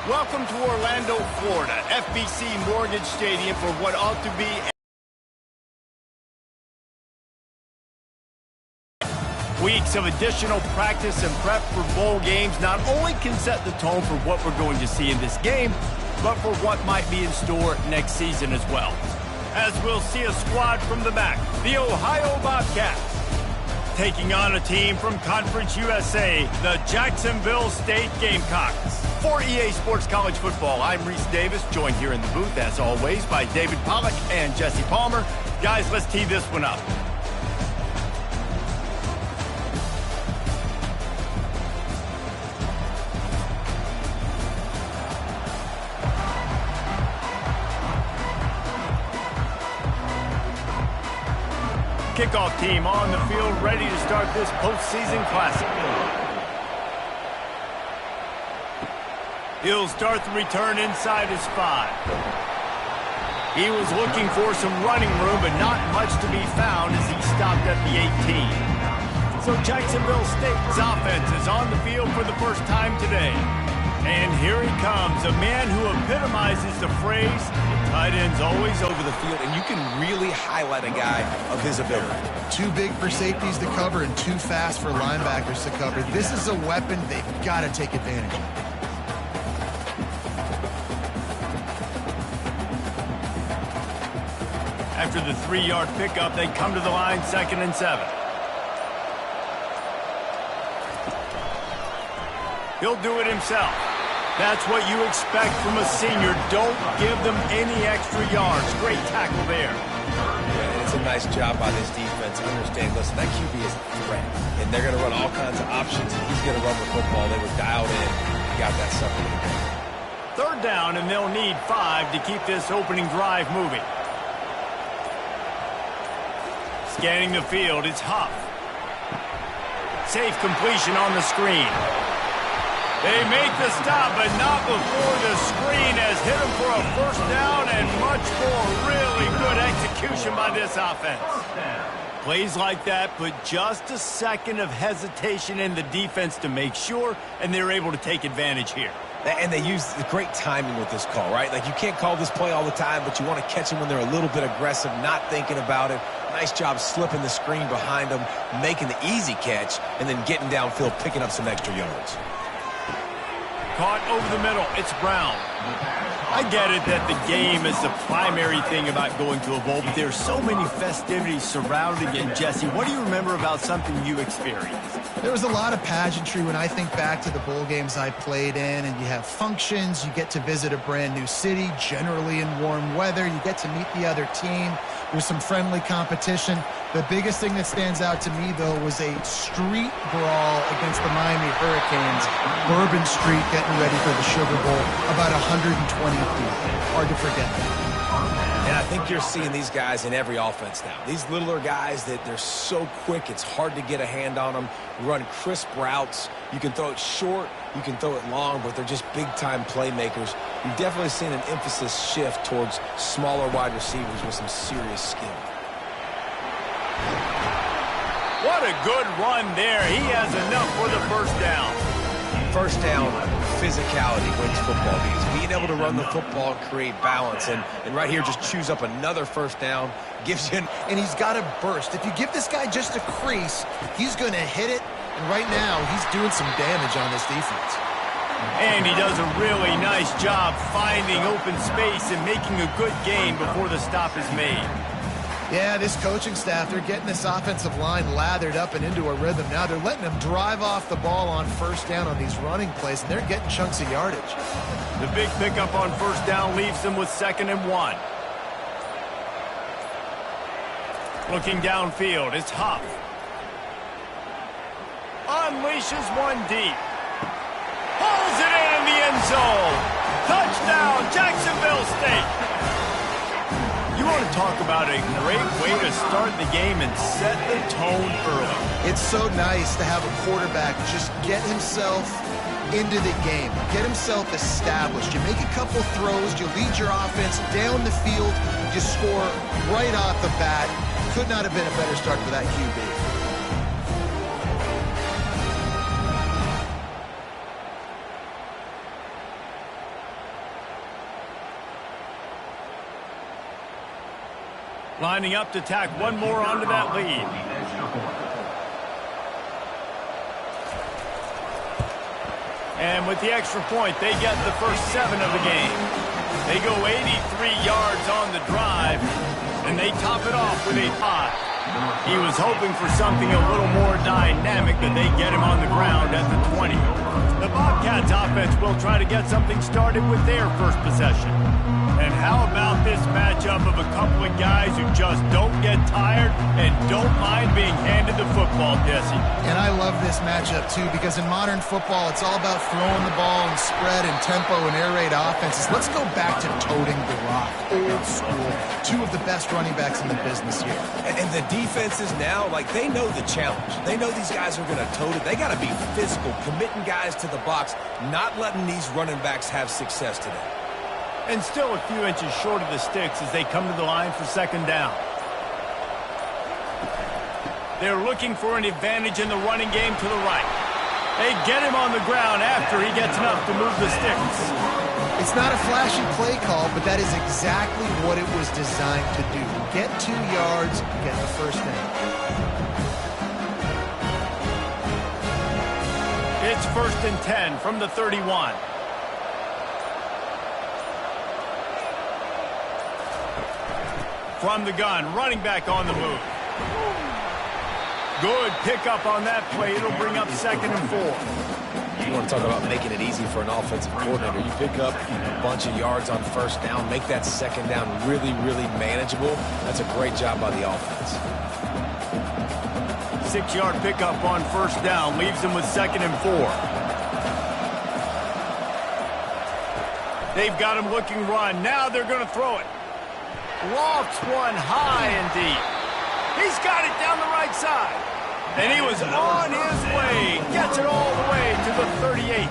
Welcome to Orlando, Florida, FBC Mortgage Stadium for what ought to be weeks of additional practice and prep for bowl games. Not only can set the tone for what we're going to see in this game, but for what might be in store next season as well. As we'll see a squad from the back, the Ohio Bobcats, taking on a team from Conference USA, the Jacksonville State Gamecocks. For EA Sports College Football, I'm Reese Davis, joined here in the booth, as always, by David Pollack and Jesse Palmer. Guys, let's tee this one up. Kickoff team on the field, ready to start this postseason classic. He'll start the return inside his 5. He was looking for some running room, but not much to be found as he stopped at the 18. So Jacksonville State's offense is on the field for the first time today. And here he comes, a man who epitomizes the phrase, tight end's always over the field, and you can really highlight a guy of his ability. Too big for safeties to cover and too fast for linebackers to cover. This is a weapon they've got to take advantage of. After the 3-yard pickup, they come to the line, 2nd and 7. He'll do it himself. That's what you expect from a senior. Don't give them any extra yards. Great tackle there. Yeah, it's a nice job by this defense. Understand, listen, that QB is a threat, and they're going to run all kinds of options, and he's going to run the football. They were dialed in. He got that supplement. 3rd down, and they'll need 5 to keep this opening drive moving. Scanning the field, it's Huff. Safe completion on the screen. They make the stop, but not before the screen has hit them for a 1st down and much more. Really good execution by this offense. Plays like that put just a second of hesitation in the defense to make sure, and they're able to take advantage here. And they use the great timing with this call, right? Like, you can't call this play all the time, but you want to catch them when they're a little bit aggressive, not thinking about it. Nice job slipping the screen behind them, making the easy catch, and then getting downfield, picking up some extra yards. Caught over the middle. It's Brown. I get it that the game is the primary thing about going to a bowl, but there's so many festivities surrounding it. Jesse, what do you remember about something you experienced? There was a lot of pageantry when I think back to the bowl games I played in, and you have functions, you get to visit a brand new city, generally in warm weather, you get to meet the other team, there's some friendly competition. The biggest thing that stands out to me, though, was a street brawl against the Miami Hurricanes, Bourbon Street, getting ready for the Sugar Bowl, about 120 people. Hard to forget that. And I think you're seeing these guys in every offense now. These littler guys that they're so quick, it's hard to get a hand on them. Run crisp routes. You can throw it short, you can throw it long, but they're just big-time playmakers. You've definitely seen an emphasis shift towards smaller wide receivers with some serious skill. What a good run there. He has enough for the 1st down. 1st down, physicality wins football games. Being able to run the football and create balance. And right here, just choose up another 1st down. Gives you and he's got to burst. If you give this guy just a crease, he's going to hit it. And right now, he's doing some damage on this defense. And he does a really nice job finding open space and making a good gain before the stop is made. Yeah, this coaching staff, they're getting this offensive line lathered up and into a rhythm now. They're letting them drive off the ball on 1st down on these running plays, and they're getting chunks of yardage. The big pickup on 1st down leaves them with 2nd and 1. Looking downfield, it's Huff. Unleashes one deep. Pulls it in the end zone. Touchdown, Jacksonville State. You want to talk about a great way to start the game and set the tone early. It's so nice to have a quarterback just get himself into the game, get himself established. You make a couple throws, you lead your offense down the field, you score right off the bat. Could not have been a better start for that QB. Lining up to tack one more onto that lead. And with the extra point, they get the first 7 of the game. They go 83 yards on the drive, and they top it off with a 5. He was hoping for something a little more dynamic, but they get him on the ground at the 20. The Bobcats offense will try to get something started with their first possession. And how about this matchup of a couple of guys who just don't get tired and don't mind being handed the football, Jesse? And I love this matchup, too, because in modern football, it's all about throwing the ball and spread and tempo and air raid offenses. Let's go back to toting the rock, old school. 2 of the best running backs in the business here. And the defenses now, like, they know the challenge. They know these guys are going to tote it. They got to be physical, committing guys to the box, not letting these running backs have success today. And still a few inches short of the sticks as they come to the line for second down. They're looking for an advantage in the running game to the right. They get him on the ground after he gets enough to move the sticks. It's not a flashy play call, but that is exactly what it was designed to do. Get 2 yards, get the first down. It's 1st and 10 from the 31. From the gun, running back on the move. Good pickup on that play. It'll bring up 2nd and 4. You want to talk about making it easy for an offensive coordinator. You pick up a bunch of yards on first down, make that second down really, really manageable. That's a great job by the offense. 6-yard pickup on first down leaves them with 2nd and 4. They've got him looking run. Now they're going to throw it. Lofts one high and deep. He's got it down the right side. And he was on his way. Gets it all the way to the 38.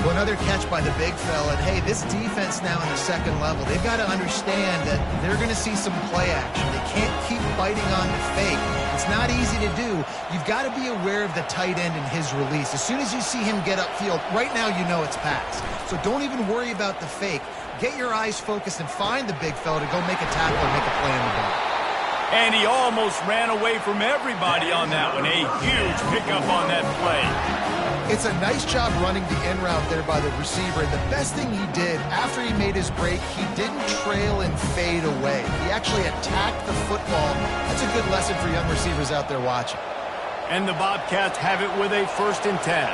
Well, another catch by the big fella. And, hey, this defense now in the second level, they've got to understand that they're going to see some play action. They can't keep biting on the fake. It's not easy to do. You've got to be aware of the tight end and his release. As soon as you see him get upfield, right now you know it's pass. So don't even worry about the fake. Get your eyes focused and find the big fella to go make a tackle and make a play on the ball. And he almost ran away from everybody on that one. A huge pickup on that play. It's a nice job running the in route there by the receiver. And the best thing he did after he made his break, he didn't trail and fade away. He actually attacked the football. That's a good lesson for young receivers out there watching. And the Bobcats have it with a 1st and 10.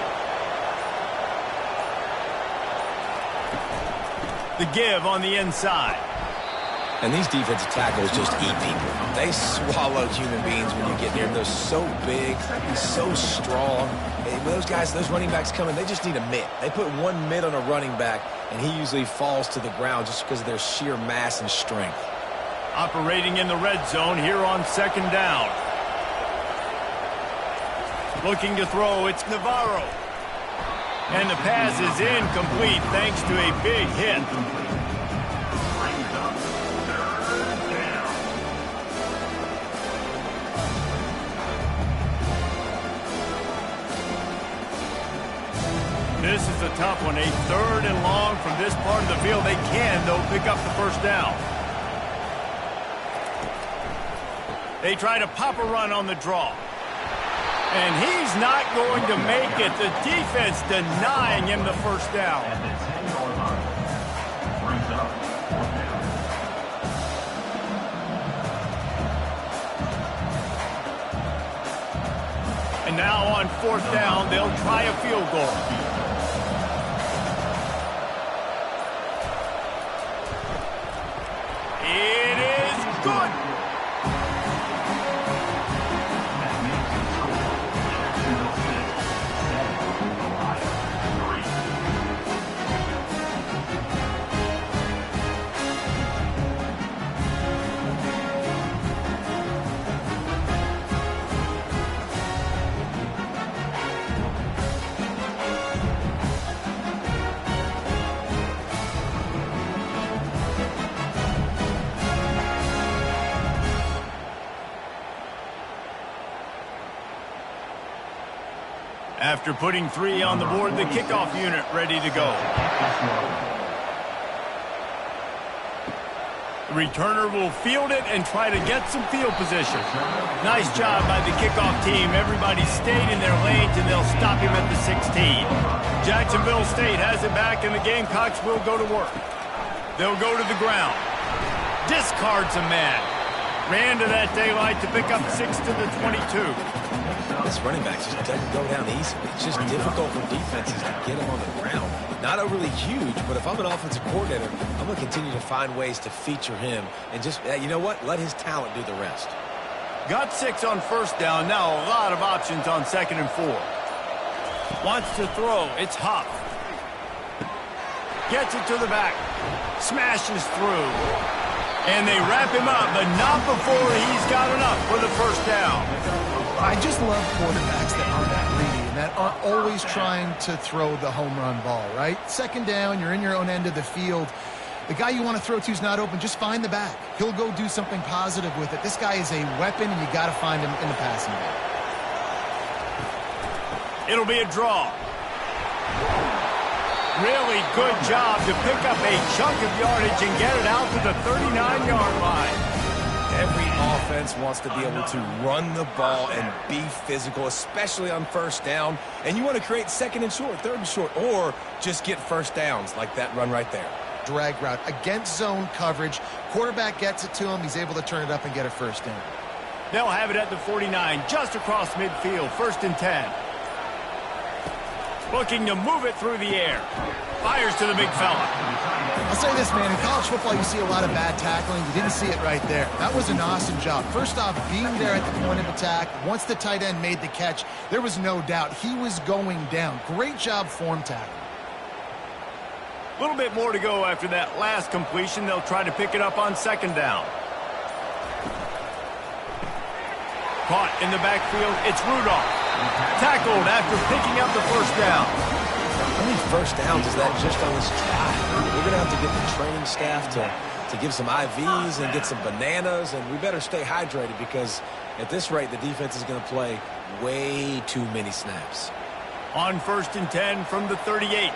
The give on the inside. And these defensive tackles just eat people. They swallow human beings when you get near them. They're so big, so strong. And when those guys, those running backs come in, they just need a mitt. They put one mitt on a running back, and he usually falls to the ground just because of their sheer mass and strength. Operating in the red zone here on 2nd down. Looking to throw, it's Navarro. And the pass is incomplete thanks to a big hit. This is a tough one. A 3rd and long from this part of the field. They can, though, pick up the first down. They try to pop a run on the draw. And he's not going to make it. The defense denying him the first down. And now on 4th down, they'll try a field goal. It is good. After putting 3 on the board, the kickoff unit ready to go. The returner will field it and try to get some field position. Nice job by the kickoff team. Everybody stayed in their lanes, and they'll stop him at the 16. Jacksonville State has it back, and the Gamecocks will go to work. They'll go to the ground. Discards a man. Ran to that daylight to pick up 6 to the 22. This running back just doesn't go down easily. It's just difficult for defenses to get him on the ground. Not overly huge, but if I'm an offensive coordinator, I'm going to continue to find ways to feature him and just, you know what, let his talent do the rest. Got 6 on first down. Now a lot of options on 2nd and 4. Wants to throw. It's Huff. Gets it to the back. Smashes through. And they wrap him up, but not before he's got enough for the first down. I just love quarterbacks that aren't that greedy and that aren't always trying to throw the home run ball, right? 2nd down, you're in your own end of the field. The guy you want to throw to is not open. Just find the back. He'll go do something positive with it. This guy is a weapon, and you got to find him in the passing game. It'll be a draw. Really good job to pick up a chunk of yardage and get it out to the 39-yard line. Every offense wants to be able to run the ball and be physical, especially on first down. And you want to create 2nd and short, 3rd and short, or just get first downs like that run right there. Drag route against zone coverage. Quarterback gets it to him. He's able to turn it up and get a first down. They'll have it at the 49, just across midfield, 1st and 10. Looking to move it through the air. Fires to the big fella. I'll say this, man. In college football, you see a lot of bad tackling. You didn't see it right there. That was an awesome job. First off, being there at the point of attack. Once the tight end made the catch, there was no doubt he was going down. Great job form tackling. A little bit more to go after that last completion. They'll try to pick it up on 2nd down. Caught in the backfield. It's Rudolph. Tackled after picking up the first down. How many first downs is that just on this drive? We're going to have to get the training staff to give some IVs and get some bananas, and we better stay hydrated because at this rate, the defense is going to play way too many snaps. On 1st and 10 from the 38.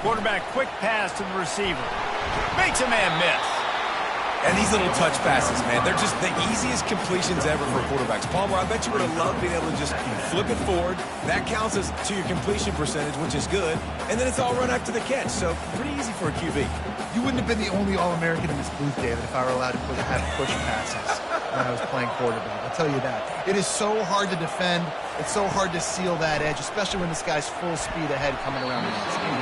Quarterback quick pass to the receiver. Makes a man miss. And these little touch passes, man, they're just the easiest completions ever for quarterbacks. Palmer, I bet you would have loved being able to just flip it forward. That counts as to your completion percentage, which is good. And then it's all run after the catch, so pretty easy for a QB. You wouldn't have been the only All-American in this booth, David, if I were allowed to have push passes when I was playing quarterback. I'll tell you that. It is so hard to defend. It's so hard to seal that edge, especially when this guy's full speed ahead coming around the outside.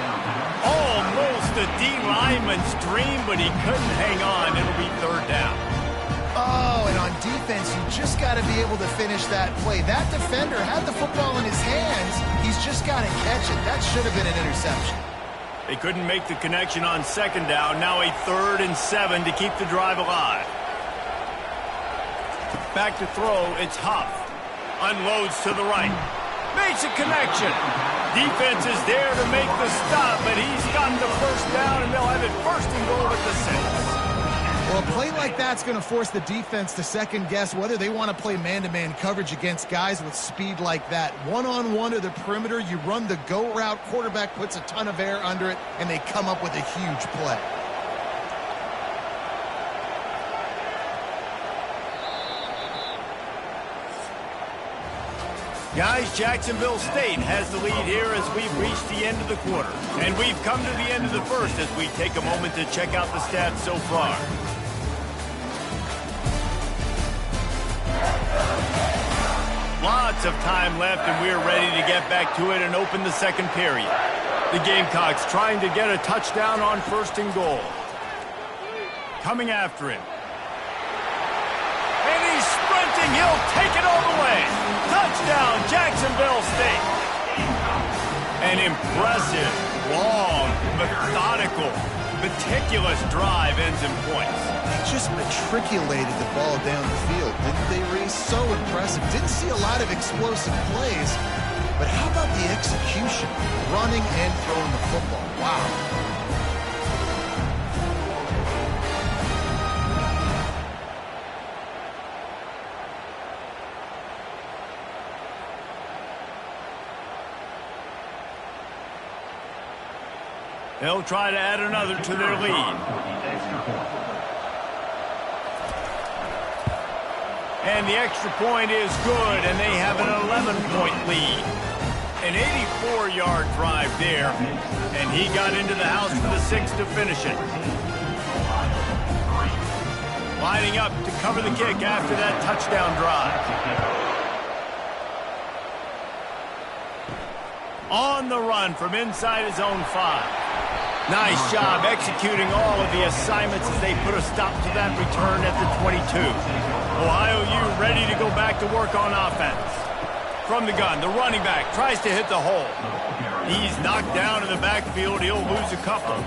Almost a D lineman's dream, but he couldn't hang on. It'll be 3rd down. Oh, and on defense, you just got to be able to finish that play. That defender had the football in his hands. He's just got to catch it. That should have been an interception. They couldn't make the connection on 2nd down. Now a 3rd and 7 to keep the drive alive. Back to throw. It's Huff. Unloads to the right. Makes a connection. Defense is there to make the stop, but he's got the first down, and they'll have it 1st and goal at the 6. Well, a play like that's going to force the defense to second-guess whether they want to play man-to-man coverage against guys with speed like that. One-on-one to the perimeter, you run the go route, quarterback puts a ton of air under it, and they come up with a huge play. Guys, Jacksonville State has the lead here as we've reached the end of the quarter. And we've come to the end of the first as we take a moment to check out the stats so far. Lots of time left, and we're ready to get back to it and open the 2nd period. The Gamecocks trying to get a touchdown on 1st and goal. Coming after him. And he's sprinting. He'll take it all the way. Touchdown, Jacksonville State. An impressive, long, methodical, meticulous drive ends in points. They just matriculated the ball down the field, didn't they, Reese? So impressive. Didn't see a lot of explosive plays, but how about the execution? Running and throwing the football. Wow. They'll try to add another to their lead. And the extra point is good, and they have an 11-point lead. An 84-yard drive there, and he got into the house for the 6 to finish it. Lining up to cover the kick after that touchdown drive. On the run from inside his own 5. Nice job executing all of the assignments as they put a stop to that return at the 22. Ohio U ready to go back to work on offense. From the gun, the running back tries to hit the hole. He's knocked down in the backfield. He'll lose a couple.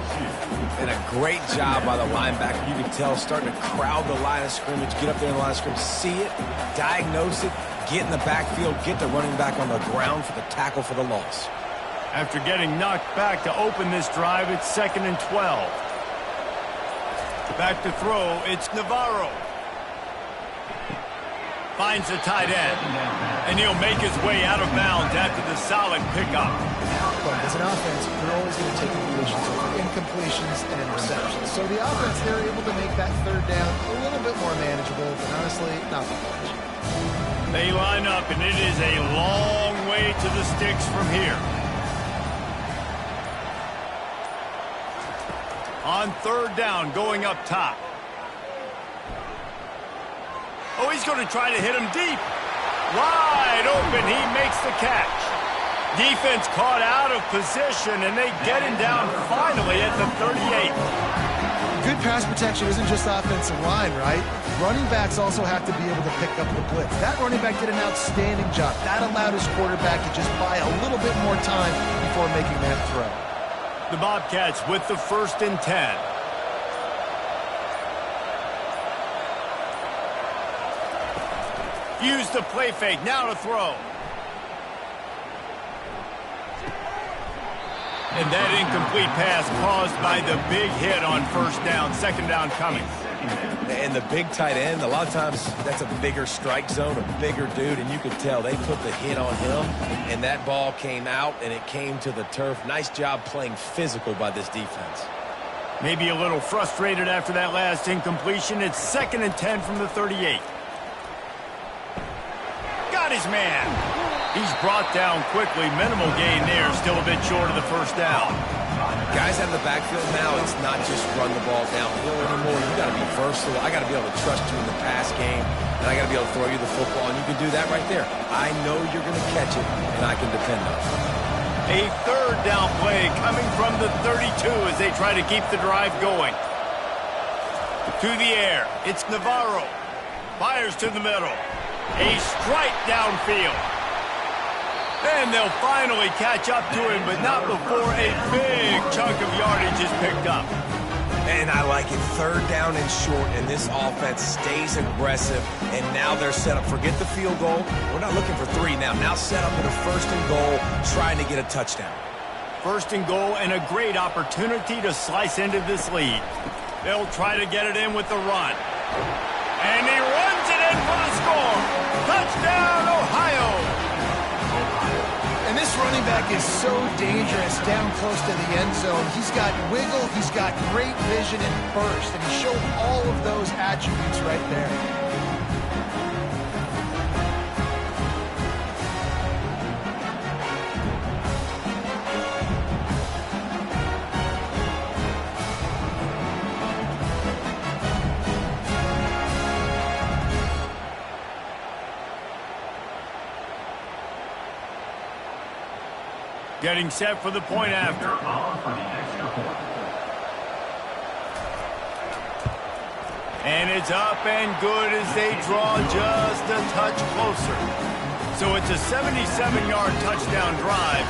And a great job by the linebacker. You can tell starting to crowd the line of scrimmage, get up there in the line of scrimmage, see it, diagnose it, get in the backfield, get the running back on the ground for the tackle for the loss. After getting knocked back to open this drive, it's 2nd and 12. Back to throw, it's Navarro. Finds the tight end, and he'll make his way out of bounds after the solid pickup. But as an offense, you're always going to take completions over incompletions and interceptions. So the offense, they're able to make that 3rd down a little bit more manageable, but honestly, not that much. They line up, and it is a long way to the sticks from here. On 3rd down, going up top. Oh, he's going to try to hit him deep. Wide open, he makes the catch. Defense caught out of position, and they get him down finally at the 38. Good pass protection isn't just offensive line, right? Running backs also have to be able to pick up the blitz. That running back did an outstanding job. That allowed his quarterback to just buy a little bit more time before making that throw. The Bobcats with the 1st and 10. Use the play fake, now to throw. And that incomplete pass caused by the big hit on 1st down, 2nd down coming. And the big tight end, a lot of times that's a bigger strike zone, a bigger dude, and you could tell they put the hit on him, and that ball came out, and it came to the turf. Nice job playing physical by this defense. Maybe a little frustrated after that last incompletion. It's 2nd and 10 from the 38. Got his man. He's brought down quickly. Minimal gain there. Still a bit short of the 1st down. Guys out of the backfield now, it's not just run the ball downhill anymore. You got to be versatile. I got to be able to trust you in the pass game, and I got to be able to throw you the football, and you can do that right there. I know you're going to catch it, and I can depend on it. A 3rd down play coming from the 32 as they try to keep the drive going. To the air, it's Navarro. Fires to the middle. A strike downfield. And they'll finally catch up to him, but not before a big chunk of yardage is picked up. And I like it. 3rd down and short, and this offense stays aggressive. And now they're set up. Forget the field goal. We're not looking for 3 now. Now set up with a 1st and goal, trying to get a touchdown. 1st and goal, and a great opportunity to slice into this lead. They'll try to get it in with the run. And he runs it in for the score. Touchdown, Ohio! And this running back is so dangerous down close to the end zone. He's got wiggle, he's got great vision and burst, and he showed all of those attributes right there. Getting set for the point after. And it's up and good as they draw just a touch closer. So it's a 77-yard touchdown drive.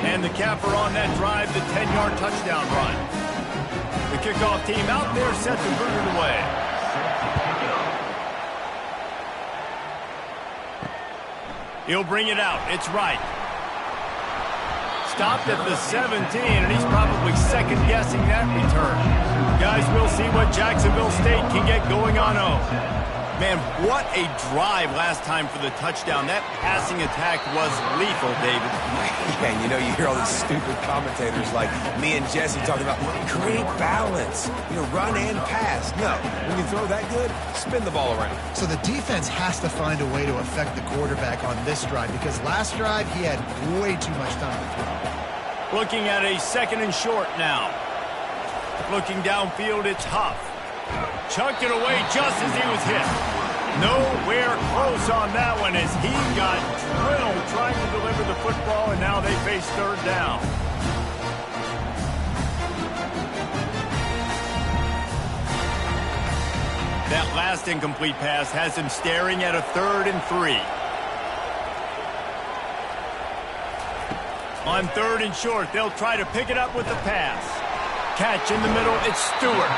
And the capper on that drive, the 10-yard touchdown run. The kickoff team out there set to boot it away. He'll bring it out. It's right. Stopped at the 17, and he's probably second-guessing that return. Guys, we'll see what Jacksonville State can get going on 0. Man, what a drive last time for the touchdown. That passing attack was lethal, David. Yeah, you know, you hear all these stupid commentators like me and Jesse talking about create balance, run and pass. No, when you throw that good, spin the ball around. So the defense has to find a way to affect the quarterback on this drive because last drive he had way too much time to throw. Looking at a 2nd and short now. Looking downfield, it's Huff. Chucked it away just as he was hit. Nowhere close on that one as he got drilled trying to deliver the football, and now they face 3rd down. That last incomplete pass has him staring at a 3rd and 3. On 3rd and short, they'll try to pick it up with the pass. Catch in the middle, it's Stewart.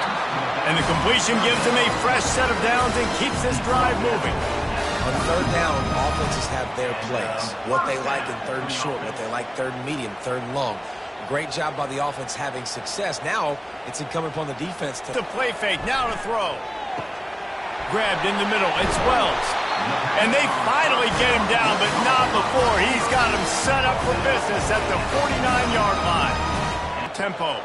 And the completion gives him a fresh set of downs and keeps this drive moving. On 3rd down, offenses have their plays. What they like in 3rd and short, what they like 3rd and medium, 3rd and long. Great job by the offense having success. Now, it's incumbent upon the defense to... The play fake, now to throw. Grabbed in the middle, it's Wells. And they finally get him down, but not before. He's got him set up for business at the 49-yard line. Tempo.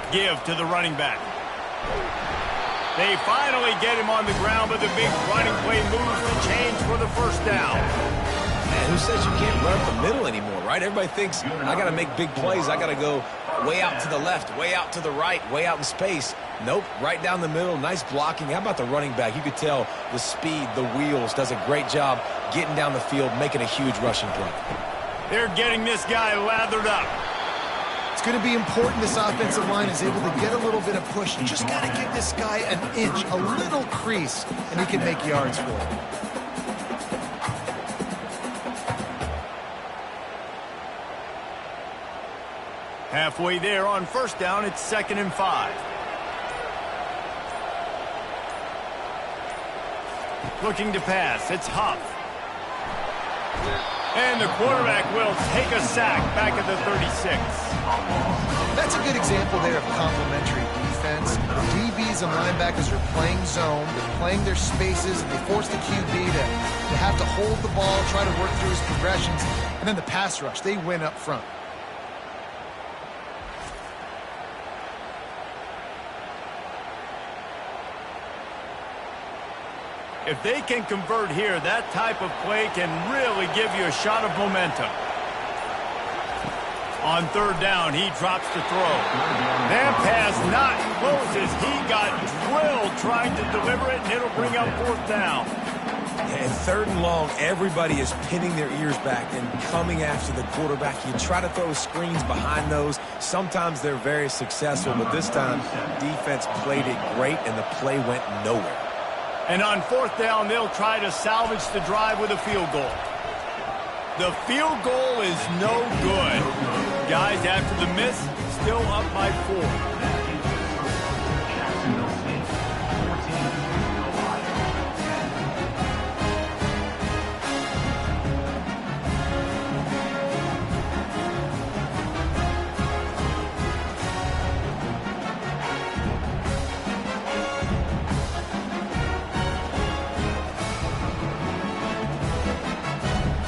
Give to the running back. They finally get him on the ground, but the big running play moves the chains for the 1st down. Man, who says you can't run up the middle anymore, right? Everybody thinks, I got to make big plays. I got to go way out to the left, way out to the right, way out in space. Nope, right down the middle, nice blocking. How about the running back? You could tell the speed, the wheels, does a great job getting down the field, making a huge rushing play. They're getting this guy lathered up. It's going to be important this offensive line is able to get a little bit of push. You just got to give this guy an inch, a little crease, and he can make yards for it. Halfway there on 1st down, it's 2nd and 5. Looking to pass, it's Huff. And the quarterback will take a sack back at the 36. That's a good example there of complementary defense. The DBs and linebackers are playing zone, they're playing their spaces, and they force the QB to have to hold the ball, try to work through his progressions, and then the pass rush, they win up front. If they can convert here, that type of play can really give you a shot of momentum. On 3rd down, he drops to throw. That pass not close as he got drilled trying to deliver it, and it'll bring up 4th down. And 3rd and long, everybody is pinning their ears back and coming after the quarterback. You try to throw screens behind those. Sometimes they're very successful, but this time, defense played it great, and the play went nowhere. And on 4th down, they'll try to salvage the drive with a field goal. The field goal is no good. Guys, after the miss, still up by 4.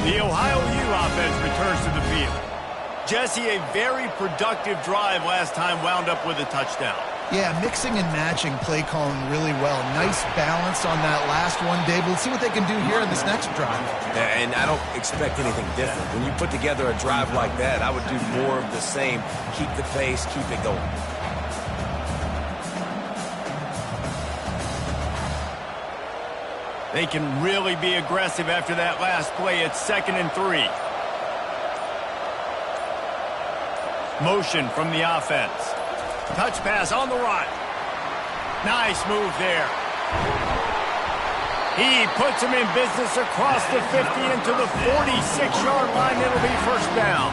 The Ohio U offense returns to the field. Jesse, a very productive drive last time wound up with a touchdown. Yeah, mixing and matching play calling really well. Nice balance on that last one, Dave. Let's see what they can do here in this next drive. Yeah, and I don't expect anything different. When you put together a drive like that, I would do more of the same. Keep the pace, keep it going. They can really be aggressive after that last play. It's 2nd and 3. Motion from the offense. Touch pass on the run. Nice move there. He puts him in business across the 50 into the 46-yard line. It'll be 1st down.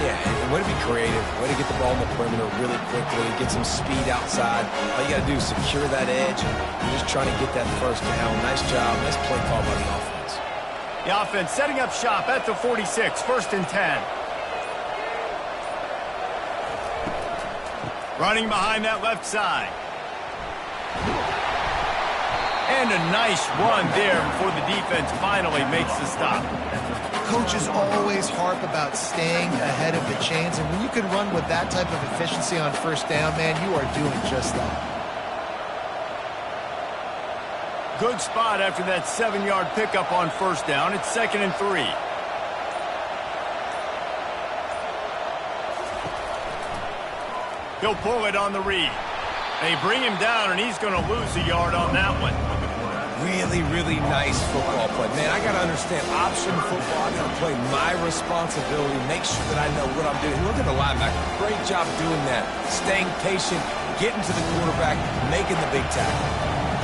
Yeah, and way to be creative. Way to get the ball in the perimeter really quickly. Get some speed outside. All you got to do is secure that edge. You're just trying to get that 1st down. Nice job. Nice play call by the offense. The offense setting up shop at the 46. 1st and 10. Running behind that left side. And a nice run there before the defense finally makes the stop. Coaches always harp about staying ahead of the chains, and when you can run with that type of efficiency on first down, man, you are doing just that. Good spot after that 7-yard pickup on first down. It's 2nd and 3. He'll pull it on the read. They bring him down, and he's going to lose a yard on that one. Really, really nice football play. Man, I got to understand, option football, I got to play my responsibility, make sure that I know what I'm doing. Look at the linebacker. Great job doing that. Staying patient, getting to the quarterback, making the big tackle.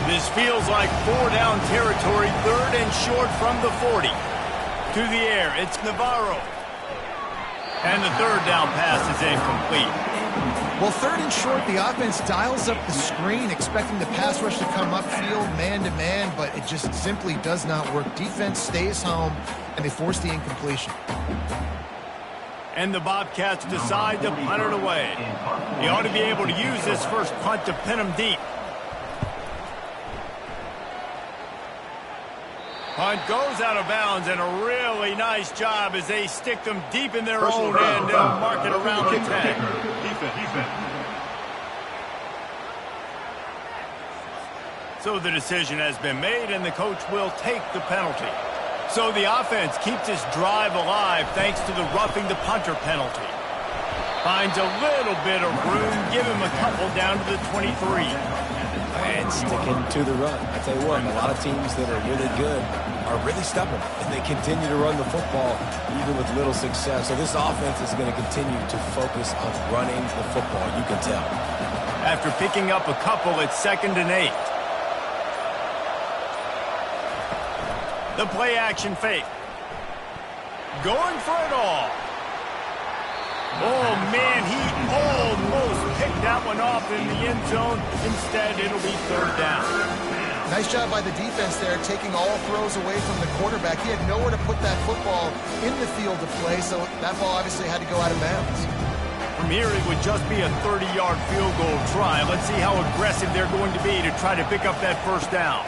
This feels like 4-down territory, 3rd and short from the 40. To the air, it's Navarro. And the 3rd down pass is incomplete. Well, 3rd and short, the offense dials up the screen, expecting the pass rush to come upfield man-to-man, but it just simply does not work. Defense stays home, and they force the incompletion. And the Bobcats decide to punt it away. He ought to be able to use this first punt to pin them deep. Punt goes out of bounds, and a really nice job as they stick them deep in their own end. They'll mark it around the 10. So the decision has been made, and the coach will take the penalty. So the offense keeps this drive alive thanks to the roughing the punter penalty. Finds a little bit of room, give him a couple down to the 23. And sticking to the run. I tell you what, a lot of teams that are really good are really stubborn, and they continue to run the football even with little success. So this offense is going to continue to focus on running the football, you can tell. After picking up a couple, it's 2nd and 8. The play-action fake. Going for it all. Oh, man, he almost picked that one off in the end zone. Instead, it'll be 3rd down. Nice job by the defense there, taking all throws away from the quarterback. He had nowhere to put that football in the field to play, so that ball obviously had to go out of bounds. From here, it would just be a 30-yard field goal try. Let's see how aggressive they're going to be to try to pick up that first down.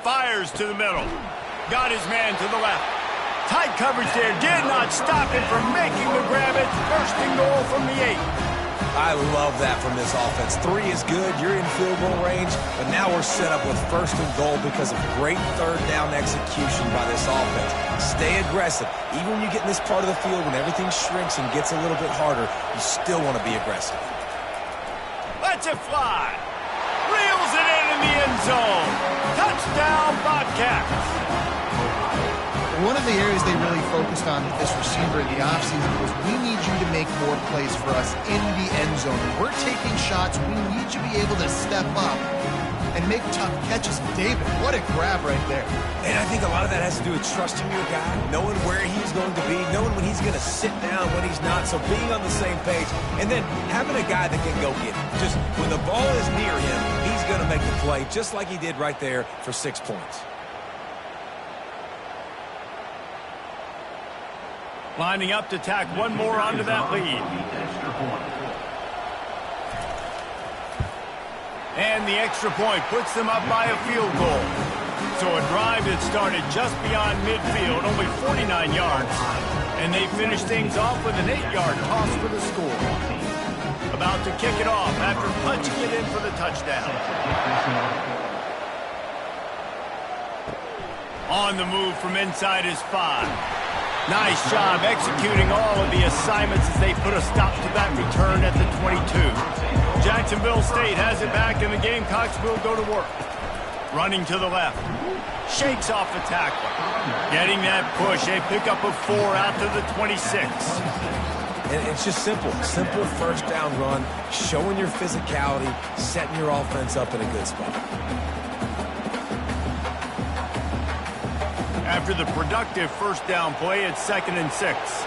Fires to the middle. Got his man to the left. Tight coverage there. Did not stop him from making the grab. It's 1st and goal from the 8. I love that from this offense. 3 is good. You're in field goal range, but now we're set up with 1st and goal because of great 3rd down execution by this offense. Stay aggressive. Even when you get in this part of the field, when everything shrinks and gets a little bit harder, you still want to be aggressive. Lets it fly. Reels it in the end zone. Touchdown, Bobcats. One of the areas they really focused on with this receiver in the offseason was we need you to make more plays for us in the end zone. We're taking shots. We need you to be able to step up and make tough catches. David, what a grab right there. And I think a lot of that has to do with trusting your guy, knowing where he's going to be, knowing when he's going to sit down, when he's not, so being on the same page, and then having a guy that can go get it. Just when the ball is near him, he's going to make the play just like he did right there for 6 points. Lining up to tack one more onto that lead. And the extra point puts them up by a field goal. So a drive that started just beyond midfield, only 49 yards. And they finish things off with an 8-yard toss for the score. About to kick it off after punching it in for the touchdown. On the move from inside his 5. Nice job executing all of the assignments as they put a stop to that return at the 22. Jacksonville State has it back, and the Gamecocks will go to work. Running to the left. Shakes off the tackler. Getting that push. A pickup of 4 out to the 26. And it's just simple. Simple 1st down run, showing your physicality, setting your offense up in a good spot. After the productive 1st down play, it's 2nd and 6.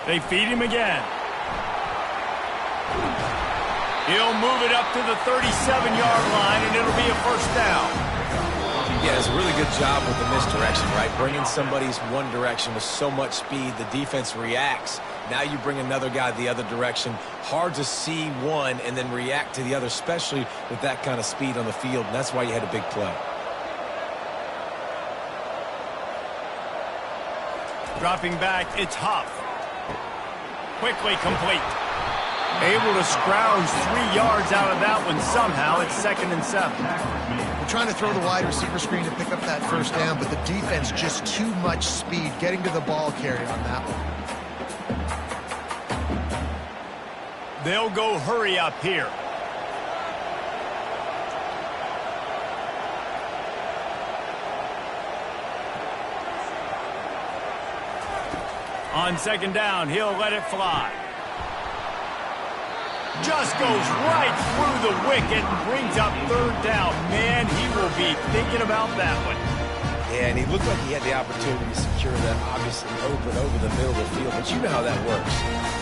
They feed him again. He'll move it up to the 37-yard line, and it'll be a 1st down. Yeah, it's a really good job with the misdirection, right? Bringing somebody's one direction with so much speed, the defense reacts. Now you bring another guy the other direction. Hard to see one and then react to the other, especially with that kind of speed on the field, and that's why you had a big play. Dropping back, it's Huff. Quickly complete. Able to scrounge 3 yards out of that one somehow. It's 2nd and 7. We're trying to throw the wide receiver screen to pick up that first down, but the defense just too much speed getting to the ball carrier on that one. They'll go hurry up here. On 2nd down, he'll let it fly. Just goes right through the wicket and brings up 3rd down. Man, he will be thinking about that one. Yeah, and he looked like he had the opportunity to secure that, obviously open over the middle of the field. But you know how that works.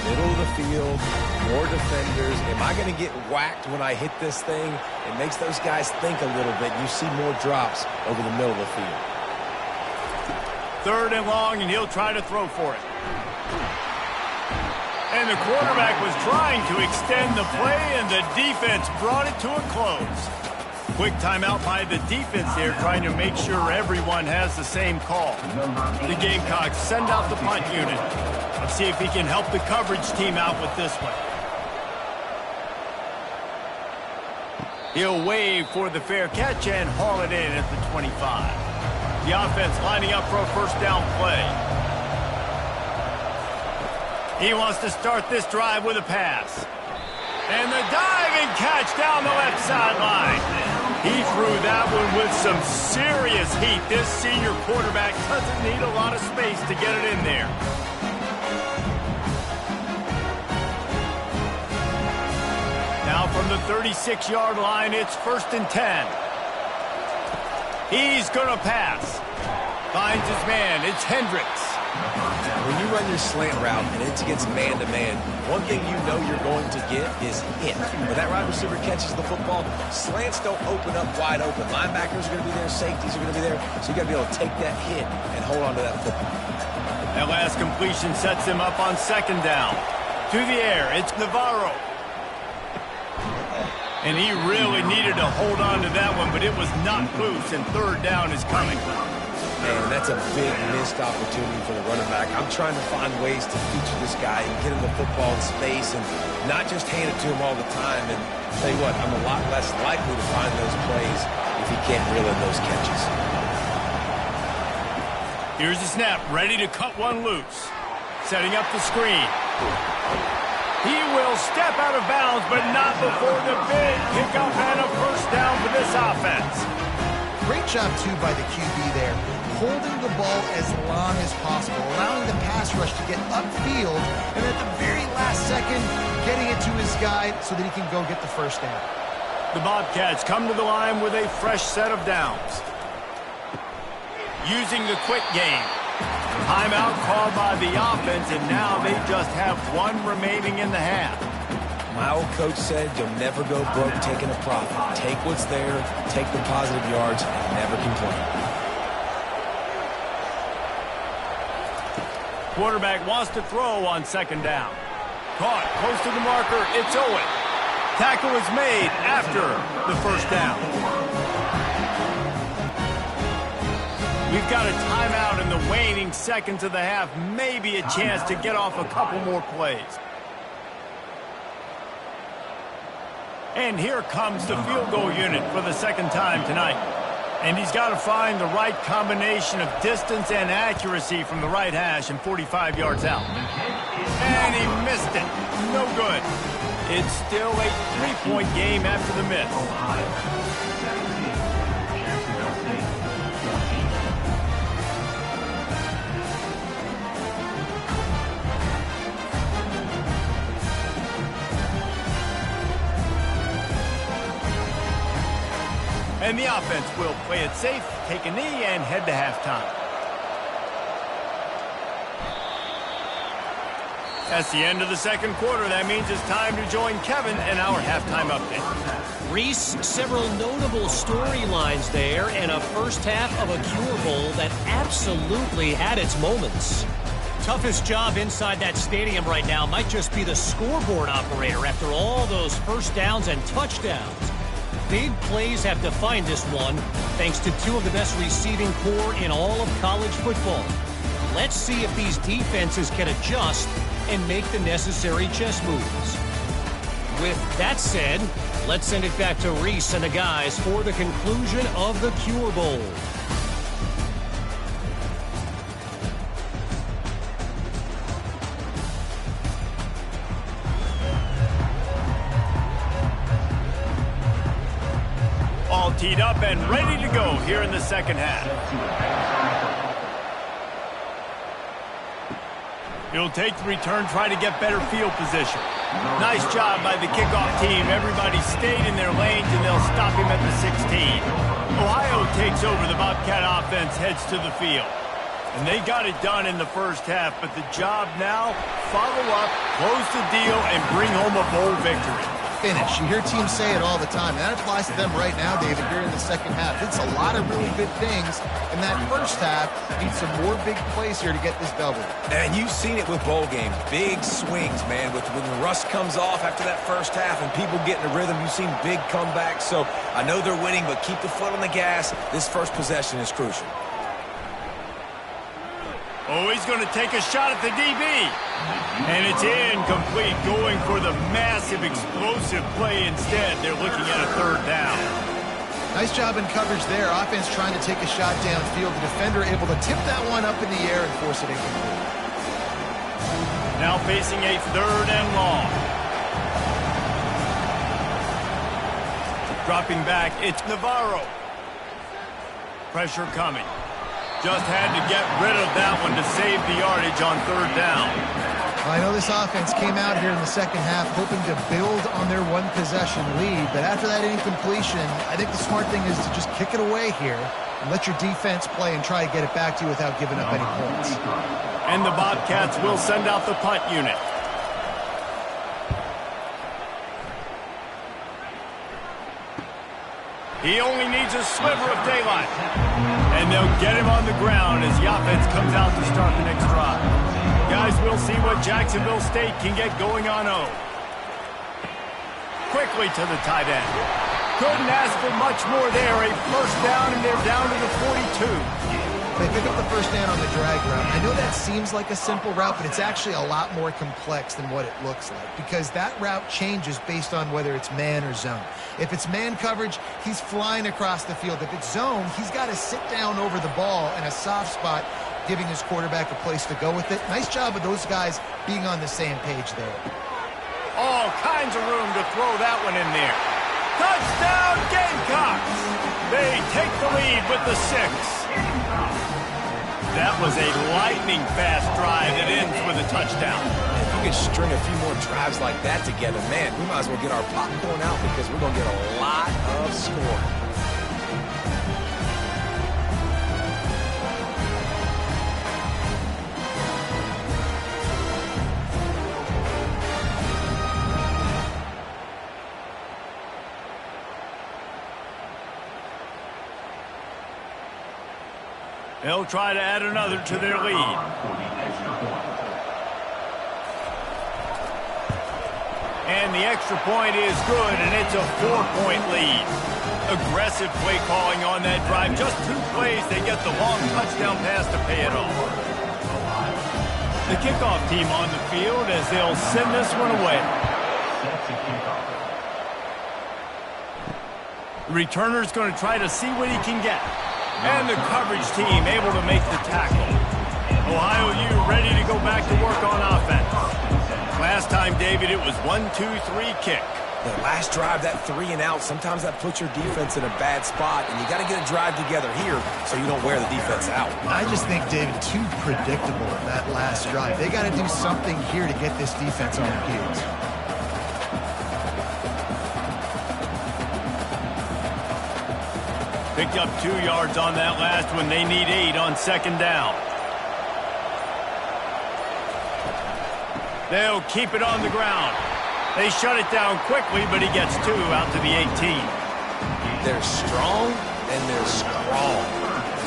Middle of the field, more defenders. Am I going to get whacked when I hit this thing? It makes those guys think a little bit. You see more drops over the middle of the field. 3rd and long, and he'll try to throw for it. And the quarterback was trying to extend the play, and the defense brought it to a close. Quick timeout by the defense there, trying to make sure everyone has the same call. The Gamecocks send out the punt unit. Let's see if he can help the coverage team out with this one. He'll wave for the fair catch and haul it in at the 25. The offense lining up for a first down play. He wants to start this drive with a pass. And the diving catch down the left sideline. He threw that one with some serious heat. This senior quarterback doesn't need a lot of space to get it in there. Now from the 36-yard line, it's 1st and 10. He's going to pass. Finds his man. It's Hendricks. When you run your slant route and it's against man-to-man, one thing you know you're going to get is hit. When that wide receiver catches the football, slants don't open up wide open. Linebackers are going to be there, safeties are going to be there, so you got to be able to take that hit and hold on to that football. That last completion sets him up on 2nd down. To the air, it's Navarro. And he really needed to hold on to that one, but it was not loose, and 3rd down is coming. Man, that's a big missed opportunity for the running back. I'm trying to find ways to feature this guy and get him the football in space and not just hand it to him all the time. And I'll tell you what, I'm a lot less likely to find those plays if he can't reel in those catches. Here's the snap, ready to cut one loose. Setting up the screen. He will step out of bounds, but not before the big kickoff and a first down for this offense. Great job, too, by the QB there, holding the ball as long as possible, allowing the pass rush to get upfield, and at the very last second, getting it to his guy so that he can go get the first down. The Bobcats come to the line with a fresh set of downs. Using the quick game. Timeout called by the offense, and now they just have one remaining in the half. My old coach said you'll never go broke taking a profit. Take what's there, take the positive yards, and never complain. Quarterback wants to throw on 2nd down. Caught close to the marker, it's Owen. Tackle is made after the first down. We've got a timeout in the waning seconds of the half. Maybe a chance to get off a couple more plays. And here comes the field goal unit for the 2nd time tonight. And he's got to find the right combination of distance and accuracy from the right hash and 45 yards out. And he missed it. No good. It's still a 3-point game after the miss. And the offense will play it safe, take a knee, and head to halftime. That's the end of the second quarter. That means it's time to join Kevin in our halftime update. Reese, several notable storylines there, and a first half of a Cure Bowl that absolutely had its moments. Toughest job inside that stadium right now might just be the scoreboard operator after all those first downs and touchdowns. Big plays have defined this one, thanks to two of the best receiving corps in all of college football. Let's see if these defenses can adjust and make the necessary chess moves. With that said, let's send it back to Reese and the guys for the conclusion of the Cure Bowl. All teed up and ready to go here in the second half. He'll take the return, try to get better field position. Nice job by the kickoff team. Everybody stayed in their lanes, and they'll stop him at the 16. Ohio takes over. The Bobcat offense heads to the field. And they got it done in the first half, but the job now, follow up, close the deal, and bring home a bowl victory. Finish. You hear teams say it all the time, and that applies to them right now, David, here in the second half. It's a lot of really good things, and that first half needs some more big plays here to get this double. And you've seen it with bowl games. Big swings, man. When the rust comes off after that first half and people get in the rhythm, you've seen big comebacks. So I know they're winning, but keep the foot on the gas. This first possession is crucial. Oh, he's going to take a shot at the DB. And it's incomplete, going for the massive, explosive play instead. They're looking at a third down. Nice job in coverage there. Offense trying to take a shot downfield. The defender able to tip that one up in the air and force it incomplete. Now facing a third and long. Dropping back, it's Navarro. Pressure coming. Just had to get rid of that one to save the yardage on third down. I know this offense came out here in the second half hoping to build on their one-possession lead, but after that incompletion, I think the smart thing is to just kick it away here and let your defense play and try to get it back to you without giving up any points. And the Bobcats will send out the punt unit. He only needs a sliver of daylight. And they'll get him on the ground as the offense comes out to start the next drive. Guys, we'll see what Jacksonville State can get going on O. Quickly to the tight end. Couldn't ask for much more there. A first down, and they're down to the 42. They pick up the first down on the drag route. I know that seems like a simple route, but it's actually a lot more complex than what it looks like because that route changes based on whether it's man or zone. If it's man coverage, he's flying across the field. If it's zone, he's got to sit down over the ball in a soft spot, giving his quarterback a place to go with it. Nice job of those guys being on the same page there. All kinds of room to throw that one in there. Touchdown, Gamecocks! They take the lead with the 6. That was a lightning-fast drive that ends with a touchdown. If you could string a few more drives like that together, man, we might as well get our popcorn out because we're going to get a lot of scoring. They'll try to add another to their lead. And the extra point is good, and it's a 4-point lead. Aggressive play calling on that drive. Just 2 plays, they get the long touchdown pass to pay it off. The kickoff team on the field as they'll send this one away. The returner's going to try to see what he can get. And the coverage team able to make the tackle. Ohio U ready to go back to work on offense. Last time, David, it was 1-2-3 kick. The last drive, that 3 and out, sometimes that puts your defense in a bad spot, and you got to get a drive together here so you don't wear the defense out. I just think, David, too predictable in that last drive. They got to do something here to get this defense on their heels. Picked up 2 yards on that last one. They need 8 on second down. They'll keep it on the ground. They shut it down quickly, but he gets 2 out to the 18. They're strong and they're strong.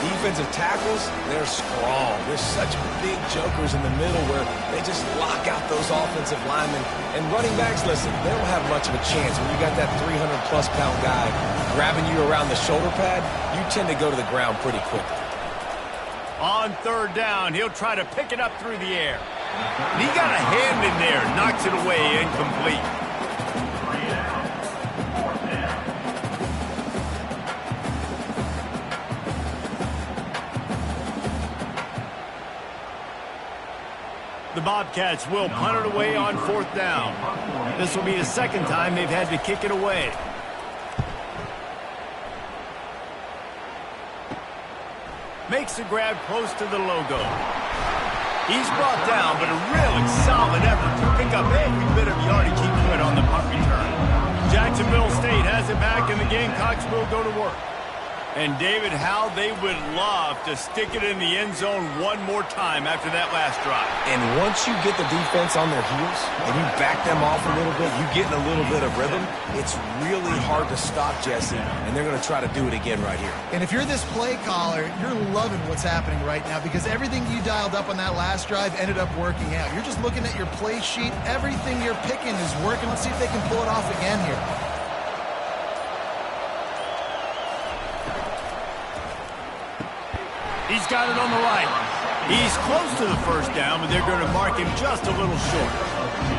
Defensive tackles, they're strong. There's such big jokers in the middle where they just lock out those offensive linemen. And running backs, listen, they don't have much of a chance. When you got that 300-plus pound guy grabbing you around the shoulder pad, you tend to go to the ground pretty quickly. On 3rd down, he'll try to pick it up through the air. He got a hand in there, knocks it away, incomplete. The Bobcats will punt it away on 4th down. This will be the 2nd time they've had to kick it away. Makes the grab close to the logo. He's brought down, but a really solid effort to pick up every bit of yardage he could on the punt return. Jacksonville State has it back, and the Gamecocks will go to work. And, David, how they would love to stick it in the end zone one more time after that last drive. And once you get the defense on their heels and you back them off a little bit, you get in a little bit of rhythm, it's really hard to stop, Jesse, and they're going to try to do it again right here. And if you're this play caller, you're loving what's happening right now because everything you dialed up on that last drive ended up working out. You're just looking at your play sheet. Everything you're picking is working. Let's see if they can pull it off again here. He's got it on the right. He's close to the 1st down, but they're going to mark him just a little short.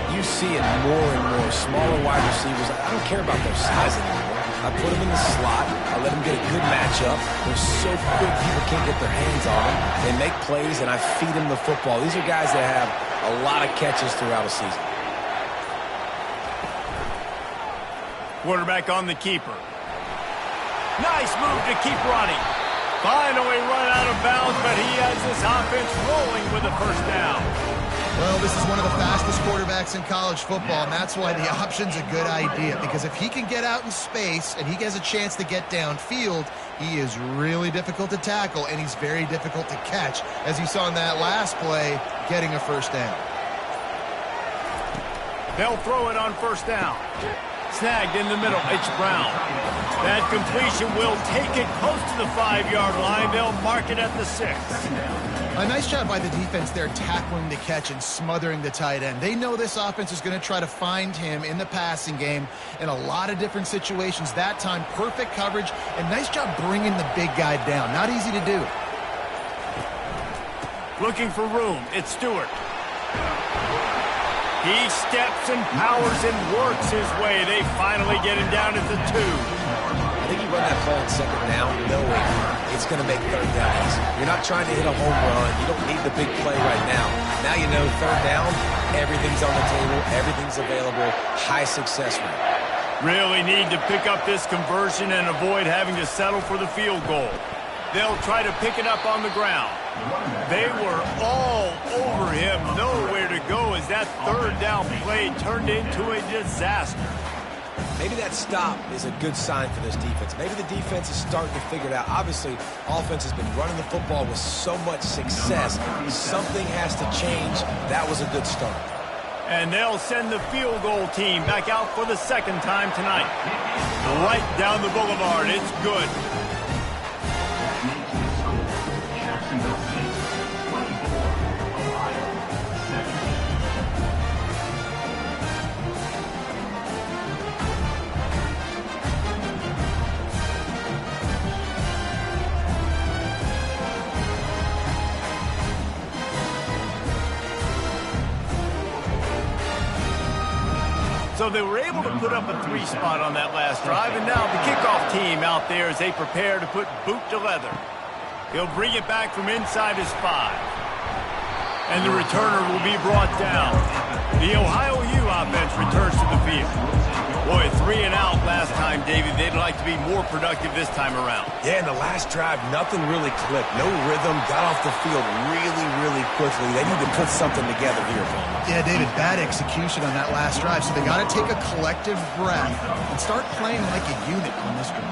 You see it more and more. Smaller wide receivers, I don't care about their size anymore. I put them in the slot. I let them get a good matchup. They're so quick, people can't get their hands on them. They make plays, and I feed them the football. These are guys that have a lot of catches throughout a season. Quarterback on the keeper. Nice move to keep running. Finally run out of bounds, but he has this offense rolling with a 1st down. Well, this is one of the fastest quarterbacks in college football, and that's why the option's a good idea. Because if he can get out in space and he has a chance to get downfield, he is really difficult to tackle, and he's very difficult to catch, as you saw in that last play, getting a 1st down. They'll throw it on 1st down. Snagged in the middle. It's Brown. That completion will take it close to the 5-yard line. They'll mark it at the 6. A nice job by the defense there tackling the catch and smothering the tight end. They know this offense is going to try to find him in the passing game in a lot of different situations. That time, perfect coverage, and nice job bringing the big guy down. Not easy to do. Looking for room. It's Stewart. He steps and powers and works his way. They finally get him down at the 2. I think you run that play on 2nd down knowing it's going to make 3rd down easy. You're not trying to hit a home run. You don't need the big play right now. Now you know 3rd down, everything's on the table, everything's available, high success rate. Really need to pick up this conversion and avoid having to settle for the field goal. They'll try to pick it up on the ground. They were all over him, nowhere to go as that 3rd down play turned into a disaster. Maybe that stop is a good sign for this defense. Maybe the defense is starting to figure it out. Obviously, offense has been running the football with so much success. Something has to change. That was a good start. And they'll send the field goal team back out for the 2nd time tonight. Right down the boulevard. It's good. Jacksonville State, 24, Ohio, 7. So they were able to put up a 3 spot on that last drive, and now the kickoff team out there as they prepare to put boot to leather. He'll bring it back from inside his 5. And the returner will be brought down. The Ohio U offense returns to the field. Boy, 3 and out last time, David. They'd like to be more productive this time around. Yeah, in the last drive, nothing really clicked. No rhythm, got off the field really, really quickly. They need to put something together here, Paul. Yeah, David, bad execution on that last drive, so they got to take a collective breath and start playing like a unit on this one.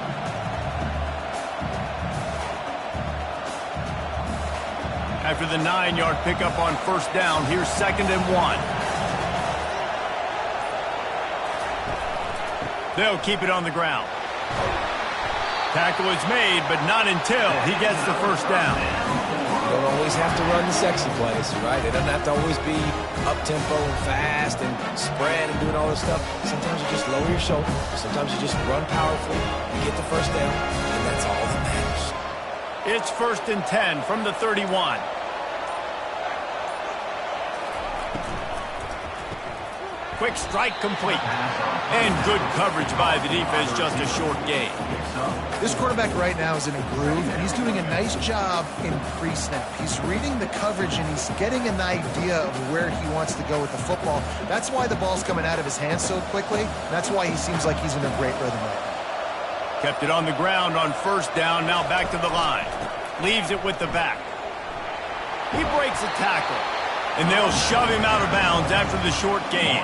After the 9-yard pickup on 1st down, here's 2nd and 1. They'll keep it on the ground. Tackle is made, but not until he gets the first down. You don't always have to run the sexy plays, right? It doesn't have to always be up-tempo and fast and spread and doing all this stuff. Sometimes you just lower your shoulder. Sometimes you just run powerfully. You get the first down, and that's all that matters. It's 1st and 10 from the 31. Quick strike complete. And good coverage by the defense, just a short gain. This quarterback right now is in a groove, and he's doing a nice job in pre-snap. He's reading the coverage, and he's getting an idea of where he wants to go with the football. That's why the ball's coming out of his hands so quickly. That's why he seems like he's in a great rhythm right now. Kept it on the ground on 1st down, now back to the line. Leaves it with the back. He breaks a tackle, and they'll shove him out of bounds after the short gain.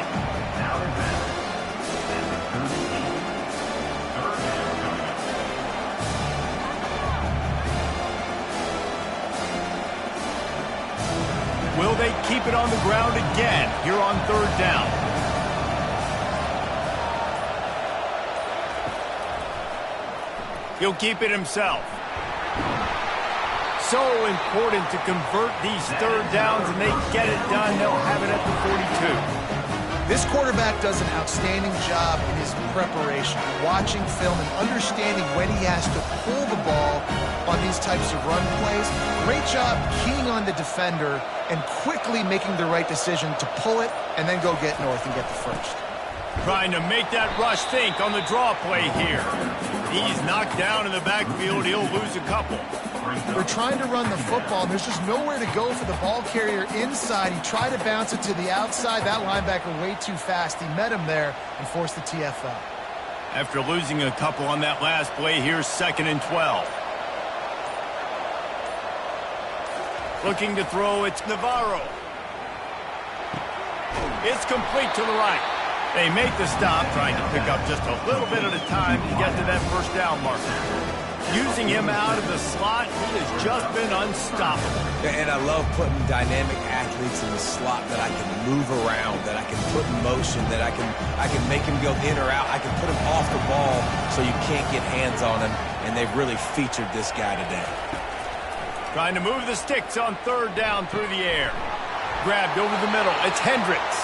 Will they keep it on the ground again here on 3rd down? He'll keep it himself. So important to convert these 3rd downs, and they get it done. They'll have it at the 42. This quarterback does an outstanding job in his preparation, watching film and understanding when he has to pull the ball on these types of run plays. Great job keying on the defender and quickly making the right decision to pull it and then go get north and get the first. Trying to make that rush think on the draw play here. He's knocked down in the backfield. He'll lose a couple. They're trying to run the football, and there's just nowhere to go for the ball carrier inside. He tried to bounce it to the outside. That linebacker way too fast. He met him there and forced the TFL. After losing a couple on that last play, here's 2nd and 12. Looking to throw, it's Navarro. It's complete to the right. They make the stop, trying to pick up just a little bit at a time to get to that 1st down marker. Using him out of the slot, he has just been unstoppable. And I love putting dynamic athletes in the slot that I can move around, that I can put in motion, that I can make him go in or out. I can put him off the ball so you can't get hands on him, and they've really featured this guy today. Trying to move the sticks on 3rd down through the air. Grabbed over the middle. It's Hendricks.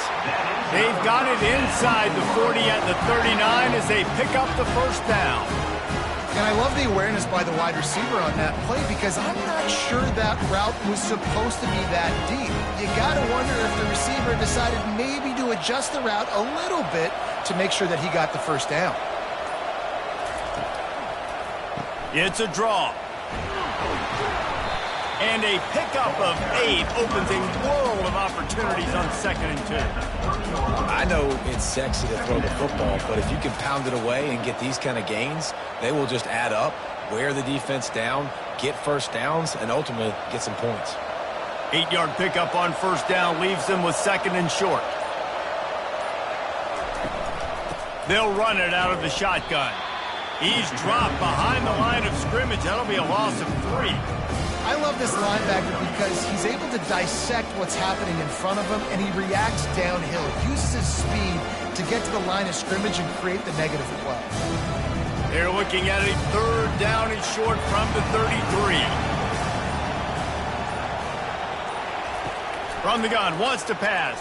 They've got it inside the 40 at the 39 as they pick up the 1st down. And I love the awareness by the wide receiver on that play because I'm not sure that route was supposed to be that deep. You got to wonder if the receiver decided maybe to adjust the route a little bit to make sure that he got the 1st down. It's a draw. And a pickup of 8 opens a world of opportunities on 2nd and 2. I know it's sexy to throw the football, but if you can pound it away and get these kind of gains, they will just add up, wear the defense down, get 1st downs, and ultimately get some points. 8-yard pickup on 1st down leaves them with 2nd and short. They'll run it out of the shotgun. He's dropped behind the line of scrimmage. That'll be a loss of 3. I love this linebacker because he's able to dissect what's happening in front of him, and he reacts downhill, uses his speed to get to the line of scrimmage and create the negative play. They're looking at a 3rd down and short from the 33. From the gun, wants to pass.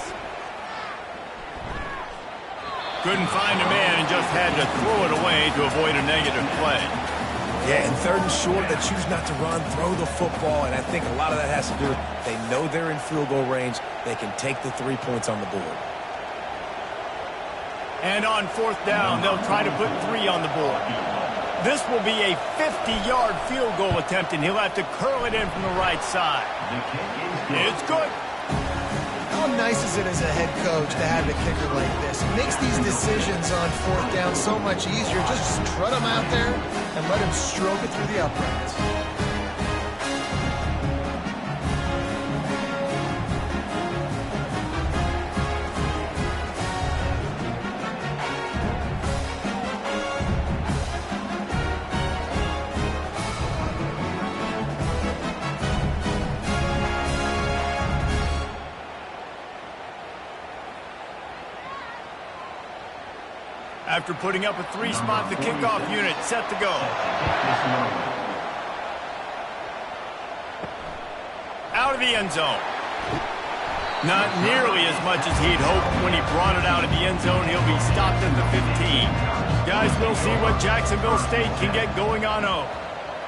Couldn't find a man and just had to throw it away to avoid a negative play. Yeah, and 3rd and short, they choose not to run, throw the football, and I think a lot of that has to do with they know they're in field goal range. They can take the 3 points on the board. And on 4th down, they'll try to put 3 on the board. This will be a 50-yard field goal attempt, and he'll have to curl it in from the right side. It's good. How nice is it as a head coach to have a kicker like this? It makes these decisions on 4th down so much easier. Just strut him out there and let him stroke it through the uprights. After putting up a 3-spot, the kickoff unit set to go. Out of the end zone. Not nearly as much as he'd hoped when he brought it out of the end zone. He'll be stopped at the 15. Guys, we'll see what Jacksonville State can get going on.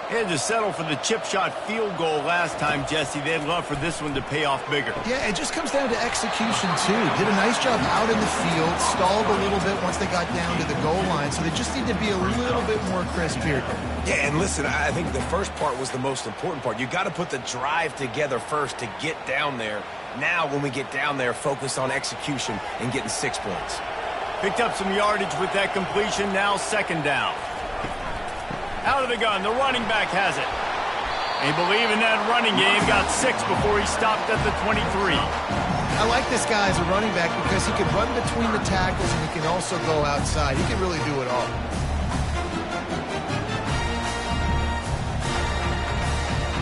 Had to settle for the chip shot field goal last time, Jesse. They'd love for this one to pay off bigger. Yeah, it just comes down to execution, too. Did a nice job out in the field, stalled a little bit once they got down to the goal line, so they just need to be a little bit more crisp here. Yeah, and listen, I think the first part was the most important part. You got to put the drive together first to get down there. Now, when we get down there, focus on execution and getting 6 points. Picked up some yardage with that completion. Now 2nd down. Out of the gun, the running back has it. They believe in that running game. Got 6 before he stopped at the 23. I like this guy as a running back because he can run between the tackles and he can also go outside. He can really do it all.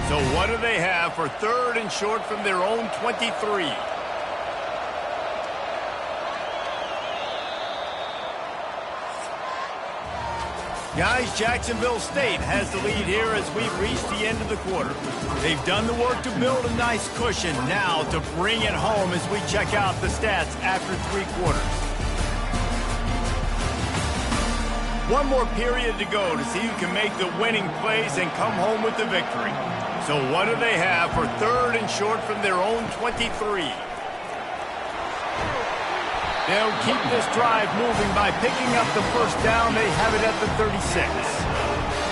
So what do they have for 3rd and short from their own 23? Guys, Jacksonville State has the lead here as we've reached the end of the quarter. They've done the work to build a nice cushion. Now to bring it home as we check out the stats after 3 quarters. One more period to go to see who can make the winning plays and come home with the victory. So what do they have for 3rd and short from their own 23? They'll keep this drive moving by picking up the first down. They have it at the 36.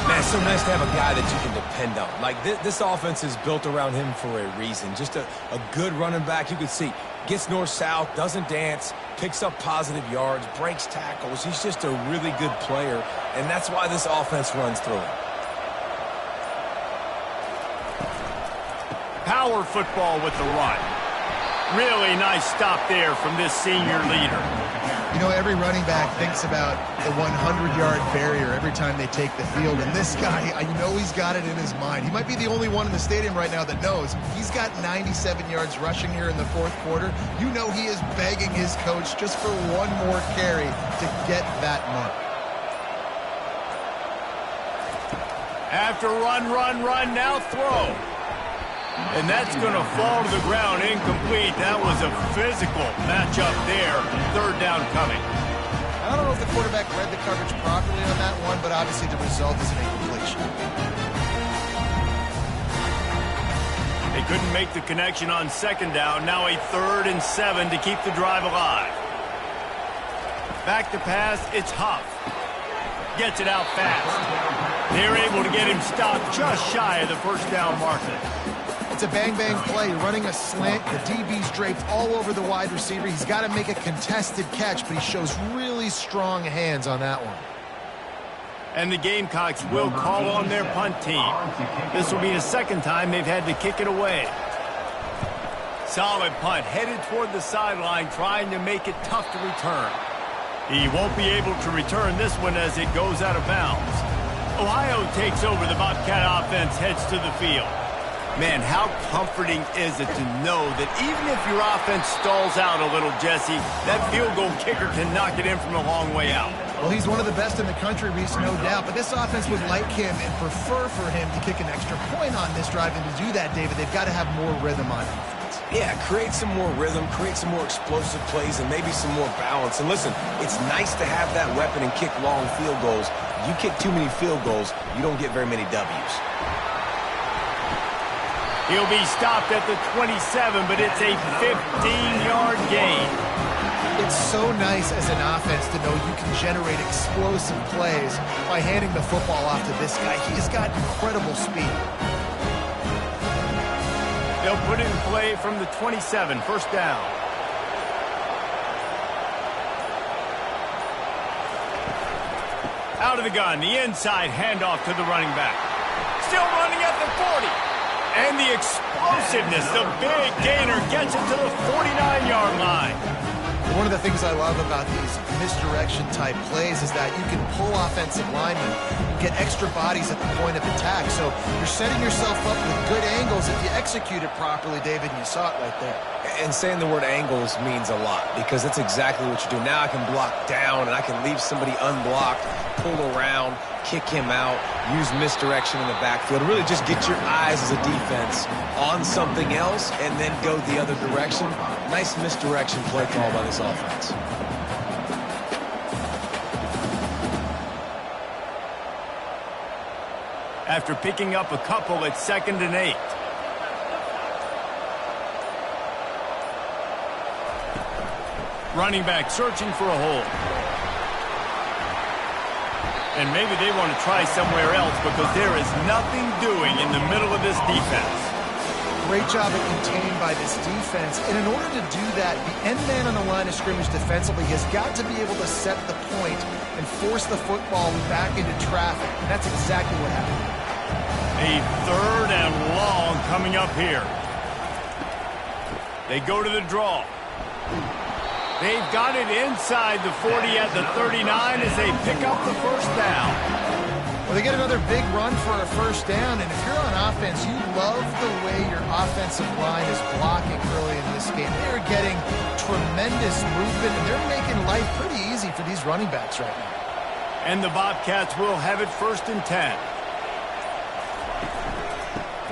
Man, it's so nice to have a guy that you can depend on. Like, this offense is built around him for a reason. Just a good running back. You can see, gets north-south, doesn't dance, picks up positive yards, breaks tackles. He's just a really good player, and that's why this offense runs through him. Power football with the run. Really nice stop there from this senior leader. You know, every running back thinks about the 100-yard barrier every time they take the field. And this guy, I know he's got it in his mind. He might be the only one in the stadium right now that knows. He's got 97 yards rushing here in the 4th quarter. You know he is begging his coach just for one more carry to get that mark. After run, now throw. And that's going to fall to the ground incomplete. That was a physical matchup there. 3rd down coming. I don't know if the quarterback read the coverage properly on that one, but obviously the result is an incompletion. They couldn't make the connection on 2nd down. Now a 3rd and 7 to keep the drive alive. Back to pass, it's Huff. Gets it out fast. They're able to get him stopped just shy of the first down marker. It's a bang-bang play, running a slant. The DB's draped all over the wide receiver. He's got to make a contested catch, but he shows really strong hands on that one. And the Gamecocks will call on their punt team. This will be the 2nd time they've had to kick it away. Solid punt, headed toward the sideline, trying to make it tough to return. He won't be able to return this one as it goes out of bounds. Ohio takes over. The Bobcat offense heads to the field. Man, how comforting is it to know that even if your offense stalls out a little, Jesse, that field goal kicker can knock it in from a long way out. Well, he's one of the best in the country, Reese, no doubt. But this offense would like him and prefer for him to kick an extra point on this drive. And to do that, David, they've got to have more rhythm on offense. Yeah, create some more rhythm, create some more explosive plays, and maybe some more balance. And listen, it's nice to have that weapon and kick long field goals. You kick too many field goals, you don't get very many W's. He'll be stopped at the 27, but it's a 15-yard gain. It's so nice as an offense to know you can generate explosive plays by handing the football off to this guy. He's got incredible speed. They'll put it in play from the 27, 1st down. Out of the gun, the inside handoff to the running back. Still running at the 40. And the explosiveness, the big gainer gets it to the 49-yard line. One of the things I love about these misdirection-type plays is that you can pull offensive linemen, get extra bodies at the point of attack. So you're setting yourself up with good angles if you execute it properly, David, and you saw it right there. And saying the word angles means a lot because that's exactly what you do. Now I can block down and I can leave somebody unblocked, pull around, kick him out, use misdirection in the backfield. Really just get your eyes as a defense on something else and then go the other direction. Nice misdirection play call by this offense. After picking up a couple, it's 2nd and 8. Running back searching for a hole. And maybe they want to try somewhere else because there is nothing doing in the middle of this defense. Great job at containing by this defense. And in order to do that, the end man on the line of scrimmage defensively has got to be able to set the point and force the football back into traffic. And that's exactly what happened. A 3rd and long coming up here. They go to the draw. They've got it inside the 40 at the 39 as they pick up the first down. Well, they get another big run for a first down, and if you're on offense, you love the way your offensive line is blocking early in this game. They're getting tremendous movement, and they're making life pretty easy for these running backs right now. And the Bobcats will have it 1st and 10.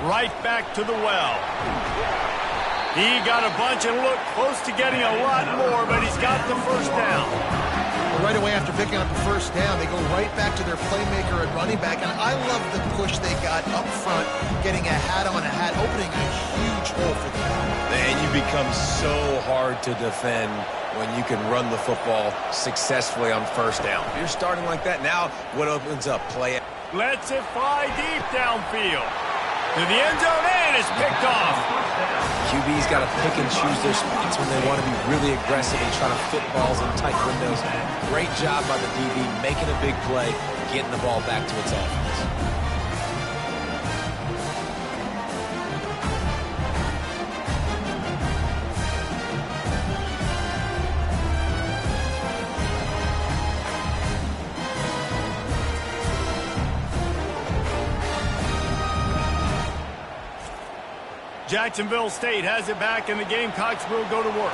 Right back to the well. He got a bunch and looked close to getting a lot more, but he's got the first down. Well, right away after picking up the first down, they go right back to their playmaker at running back, and I love the push they got up front, getting a hat on a hat, opening a huge hole for the back. And you become so hard to defend when you can run the football successfully on first down. If you're starting like that, now what opens up? Play. Lets it fly deep downfield. To the end zone, and it's picked off. QB's got to pick and choose their spots when they want to be really aggressive and try to fit balls in tight windows. Great job by the DB making a big play, getting the ball back to its offense. Jacksonville State has it back, and the Gamecocks will go to work.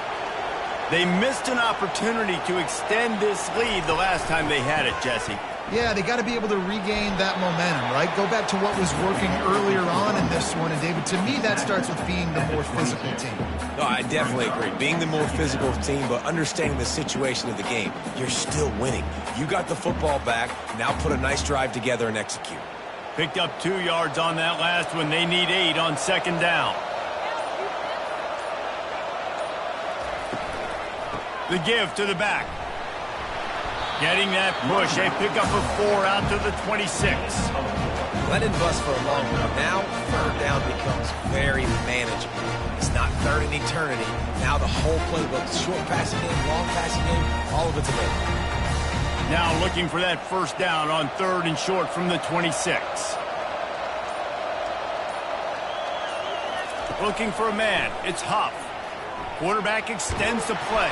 They missed an opportunity to extend this lead the last time they had it, Jesse. Yeah, they got to be able to regain that momentum, right? Go back to what was working earlier on in this one. And, David, to me, that starts with being the more physical team. No, I definitely agree. Being the more physical team, but understanding the situation of the game. You're still winning. You got the football back. Now put a nice drive together and execute. Picked up 2 yards on that last one. They need 8 on 2nd down. The give to the back. Getting that push. They pick up a 4 out to the 26. Let it bust for a long one. Now, 3rd down becomes very manageable. It's not 3rd in eternity. Now the whole playbook, short passing game, long passing game, all of it's available. Now looking for that first down on 3rd and short from the 26. Looking for a man. It's Huff. Quarterback extends the play.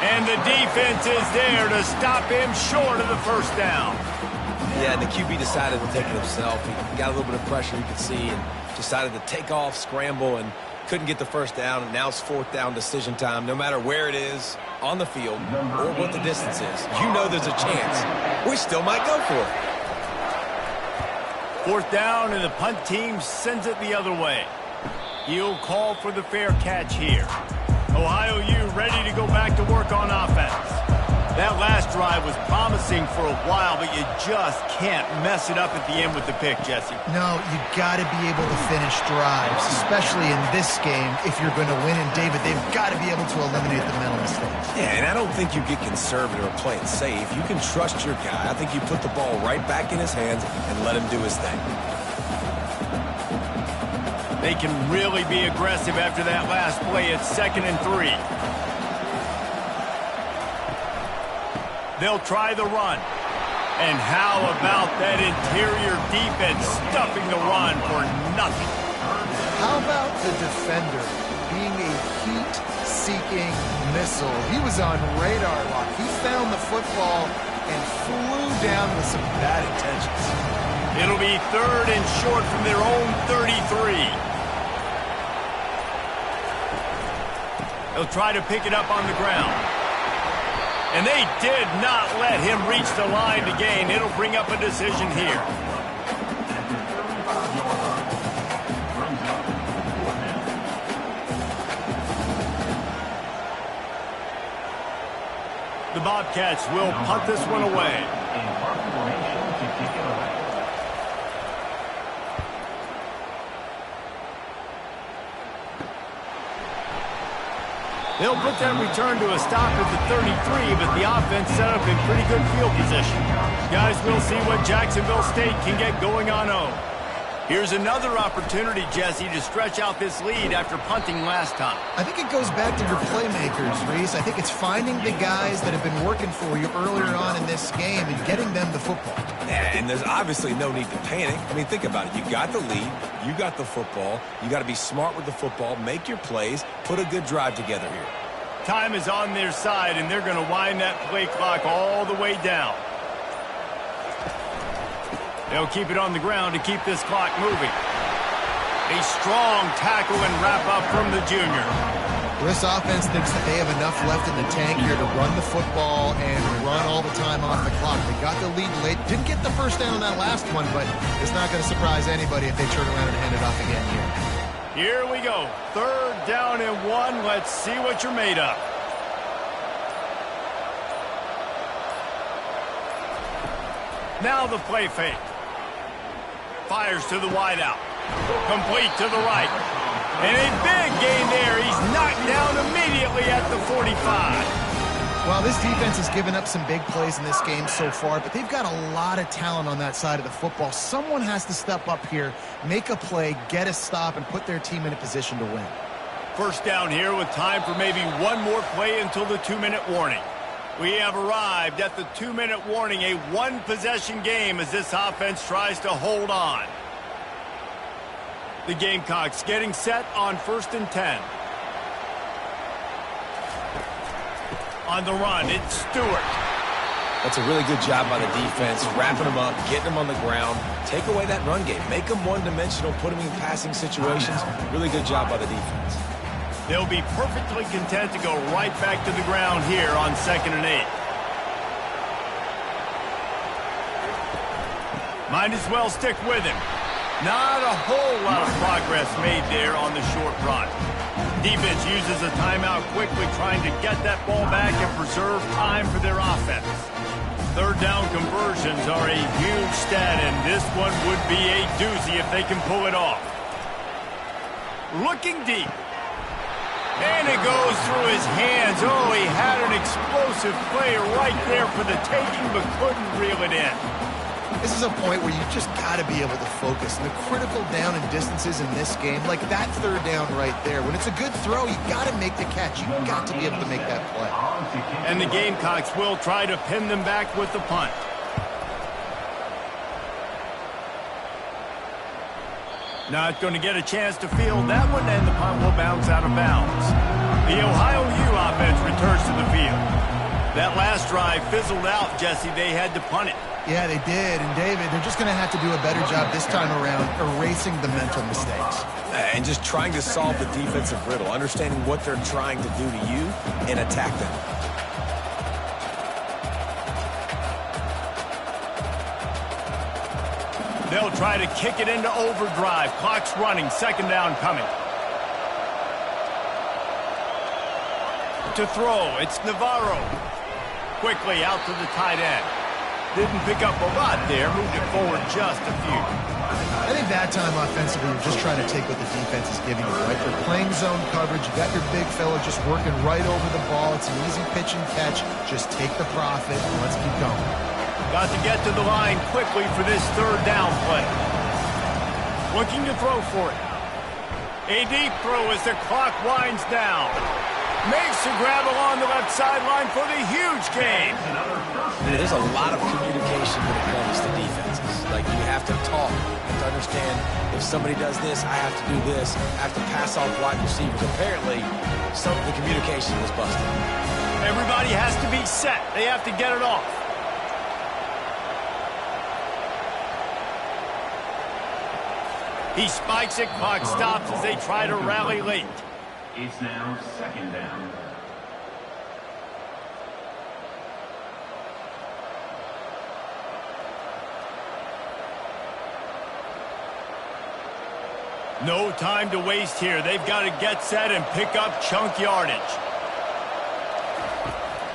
And the defense is there to stop him short of the first down. Yeah, and the QB decided to take it himself. He got a little bit of pressure, you could see, and decided to take off, scramble, and couldn't get the first down. And now it's 4th down decision time. No matter where it is on the field or what the distance is, you know there's a chance. We still might go for it. 4th down, and the punt team sends it the other way. He'll call for the fair catch here. Ohio U ready to go back to work on offense. That last drive was promising for a while, but you just can't mess it up at the end with the pick, Jesse. No, you got to be able to finish drives, especially in this game if you're going to win. And, David, they've got to be able to eliminate the mental mistakes. Yeah, and I don't think you get conservative or play it safe. You can trust your guy. I think you put the ball right back in his hands and let him do his thing. They can really be aggressive after that last play. It's 2nd and 3. They'll try the run. And how about that interior defense stuffing the run for nothing? How about the defender being a heat-seeking missile. He was on radar lock. He found the football and flew down with some bad intentions. It'll be 3rd and short from their own 33. He'll try to pick it up on the ground. And they did not let him reach the line to gain. It'll bring up a decision here. The Bobcats will punt this one away. They'll put that return to a stop at the 33, but the offense set up in pretty good field position. Guys, we'll see what Jacksonville State can get going on 0. Here's another opportunity, Jesse, to stretch out this lead after punting last time. I think it goes back to your playmakers, Reese. I think it's finding the guys that have been working for you earlier on in this game and getting them the football. And there's obviously no need to panic. I mean, think about it. You got the lead. You got the football. You got to be smart with the football. Make your plays. Put a good drive together here. Time is on their side, and they're going to wind that play clock all the way down. They'll keep it on the ground to keep this clock moving. A strong tackle and wrap up from the junior. This offense thinks that they have enough left in the tank here to run the football and run all the time off the clock. They got the lead late. Didn't get the first down on that last one, but it's not going to surprise anybody if they turn around and hand it off again here. Here we go. 3rd down and 1. Let's see what you're made of. Now the play fake. Fires to the wideout. Complete to the right. And a big gain there. He's knocked down immediately at the 45. Well, this defense has given up some big plays in this game so far, but they've got a lot of talent on that side of the football. Someone has to step up here, make a play, get a stop, and put their team in a position to win. 1st down here with time for maybe one more play until the 2-minute warning. We have arrived at the 2-minute warning, a one-possession game as this offense tries to hold on. The Gamecocks getting set on 1st and 10. On the run, it's Stewart. That's a really good job by the defense, wrapping them up, getting them on the ground. Take away that run game. Make them one-dimensional, put them in passing situations. Really good job by the defense. They'll be perfectly content to go right back to the ground here on 2nd and 8. Might as well stick with him. Not a whole lot of progress made there on the short run. Defense uses a timeout quickly, trying to get that ball back and preserve time for their offense. 3rd down conversions are a huge stat, and this one would be a doozy if they can pull it off. Looking deep. And it goes through his hands. Oh, he had an explosive play right there for the taking, but couldn't reel it in. This is a point where you just got to be able to focus. And the critical down and distances in this game, like that 3rd down right there, when it's a good throw, you got to make the catch. You got to be able to make that play. And the Gamecocks will try to pin them back with the punt. Not going to get a chance to field that one, and the punt will bounce out of bounds. The Ohio U offense returns to the field. That last drive fizzled out, Jesse. They had to punt it. Yeah, they did. And, David, they're just going to have to do a better job this time around erasing the mental mistakes. And just trying to solve the defensive riddle, understanding what they're trying to do to you and attack them. They'll try to kick it into overdrive. Clock's running. 2nd down coming. To throw, it's Navarro. Quickly out to the tight end. Didn't pick up a lot there. Moved it forward just a few. I think that time offensively, you're just trying to take what the defense is giving you, right? They're playing zone coverage. You got your big fella just working right over the ball. It's an easy pitch and catch. Just take the profit and let's keep going. Got to get to the line quickly for this 3rd down play. Looking to throw for it. A deep throw as the clock winds down. Makes the grab along the left sideline for the huge gain. There's a lot of communication when it comes to defenses. Like, you have to talk. You have to understand, if somebody does this, I have to do this. I have to pass off wide receivers. Apparently, the communication was busted. Everybody has to be set. They have to get it off. He spikes it, clock stops as they try to rally late. It's now second down. No time to waste here. They've got to get set and pick up chunk yardage.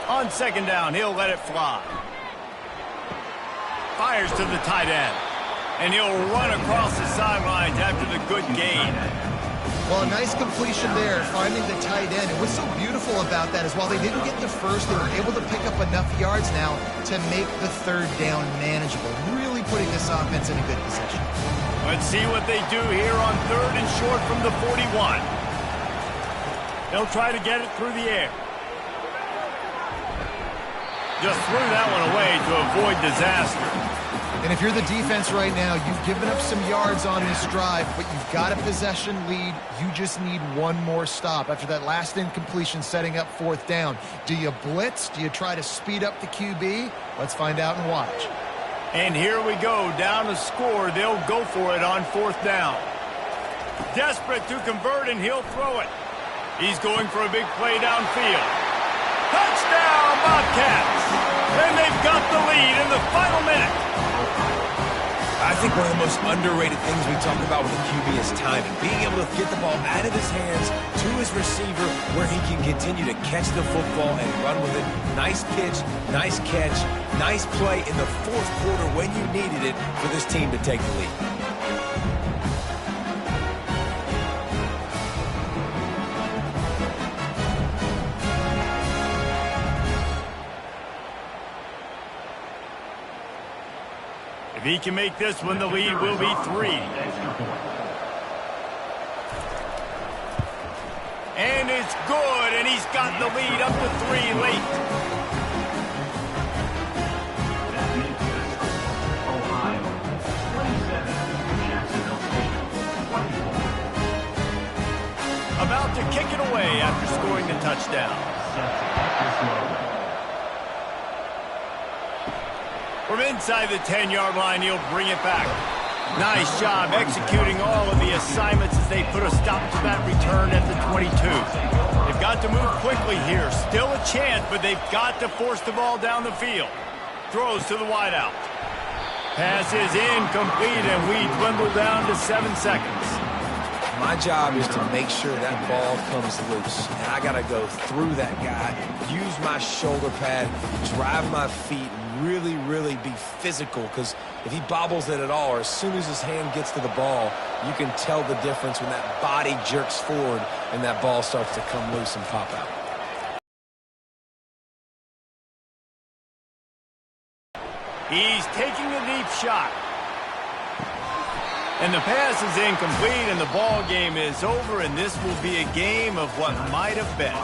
On second down, he'll let it fly. Fires to the tight end. And he'll run across the sidelines after the good gain. Well, a nice completion there, finding the tight end. And what's so beautiful about that is while they didn't get the first, they were able to pick up enough yards now to make the third down manageable. Really putting this offense in a good position. Let's see what they do here on third and short from the 41. They'll try to get it through the air. Just threw that one away to avoid disaster. And if you're the defense right now, you've given up some yards on this drive, but you've got a possession lead. You just need one more stop after that last incompletion setting up fourth down. Do you blitz? Do you try to speed up the QB? Let's find out and watch. And here we go, down to score. They'll go for it on fourth down. Desperate to convert, and he'll throw it. He's going for a big play downfield. Touchdown, Bobcats! And they've got the lead in the final minute. I think one of the most underrated things we talk about with the QB is timing. Being able to get the ball out of his hands to his receiver where he can continue to catch the football and run with it. Nice pitch, nice catch, nice play in the fourth quarter when you needed it for this team to take the lead. If he can make this one, the lead will be 3. And it's good, and he's got the lead up to 3 late. Ohio, 27, Jacksonville State, 24. About to kick it away after scoring the touchdown. From inside the 10-yard line, he'll bring it back. Nice job executing all of the assignments as they put a stop to that return at the 22. They've got to move quickly here. Still a chance, but they've got to force the ball down the field. Throws to the wideout. Pass is incomplete, and we dwindle down to 7 seconds. My job is to make sure that ball comes loose. And I got to go through that guy, use my shoulder pad, drive my feet, really, really be physical, because if he bobbles it at all, or as soon as his hand gets to the ball, you can tell the difference when that body jerks forward and that ball starts to come loose and pop out. He's taking a deep shot. And the pass is incomplete, and the ball game is over, and this will be a game of what might have been.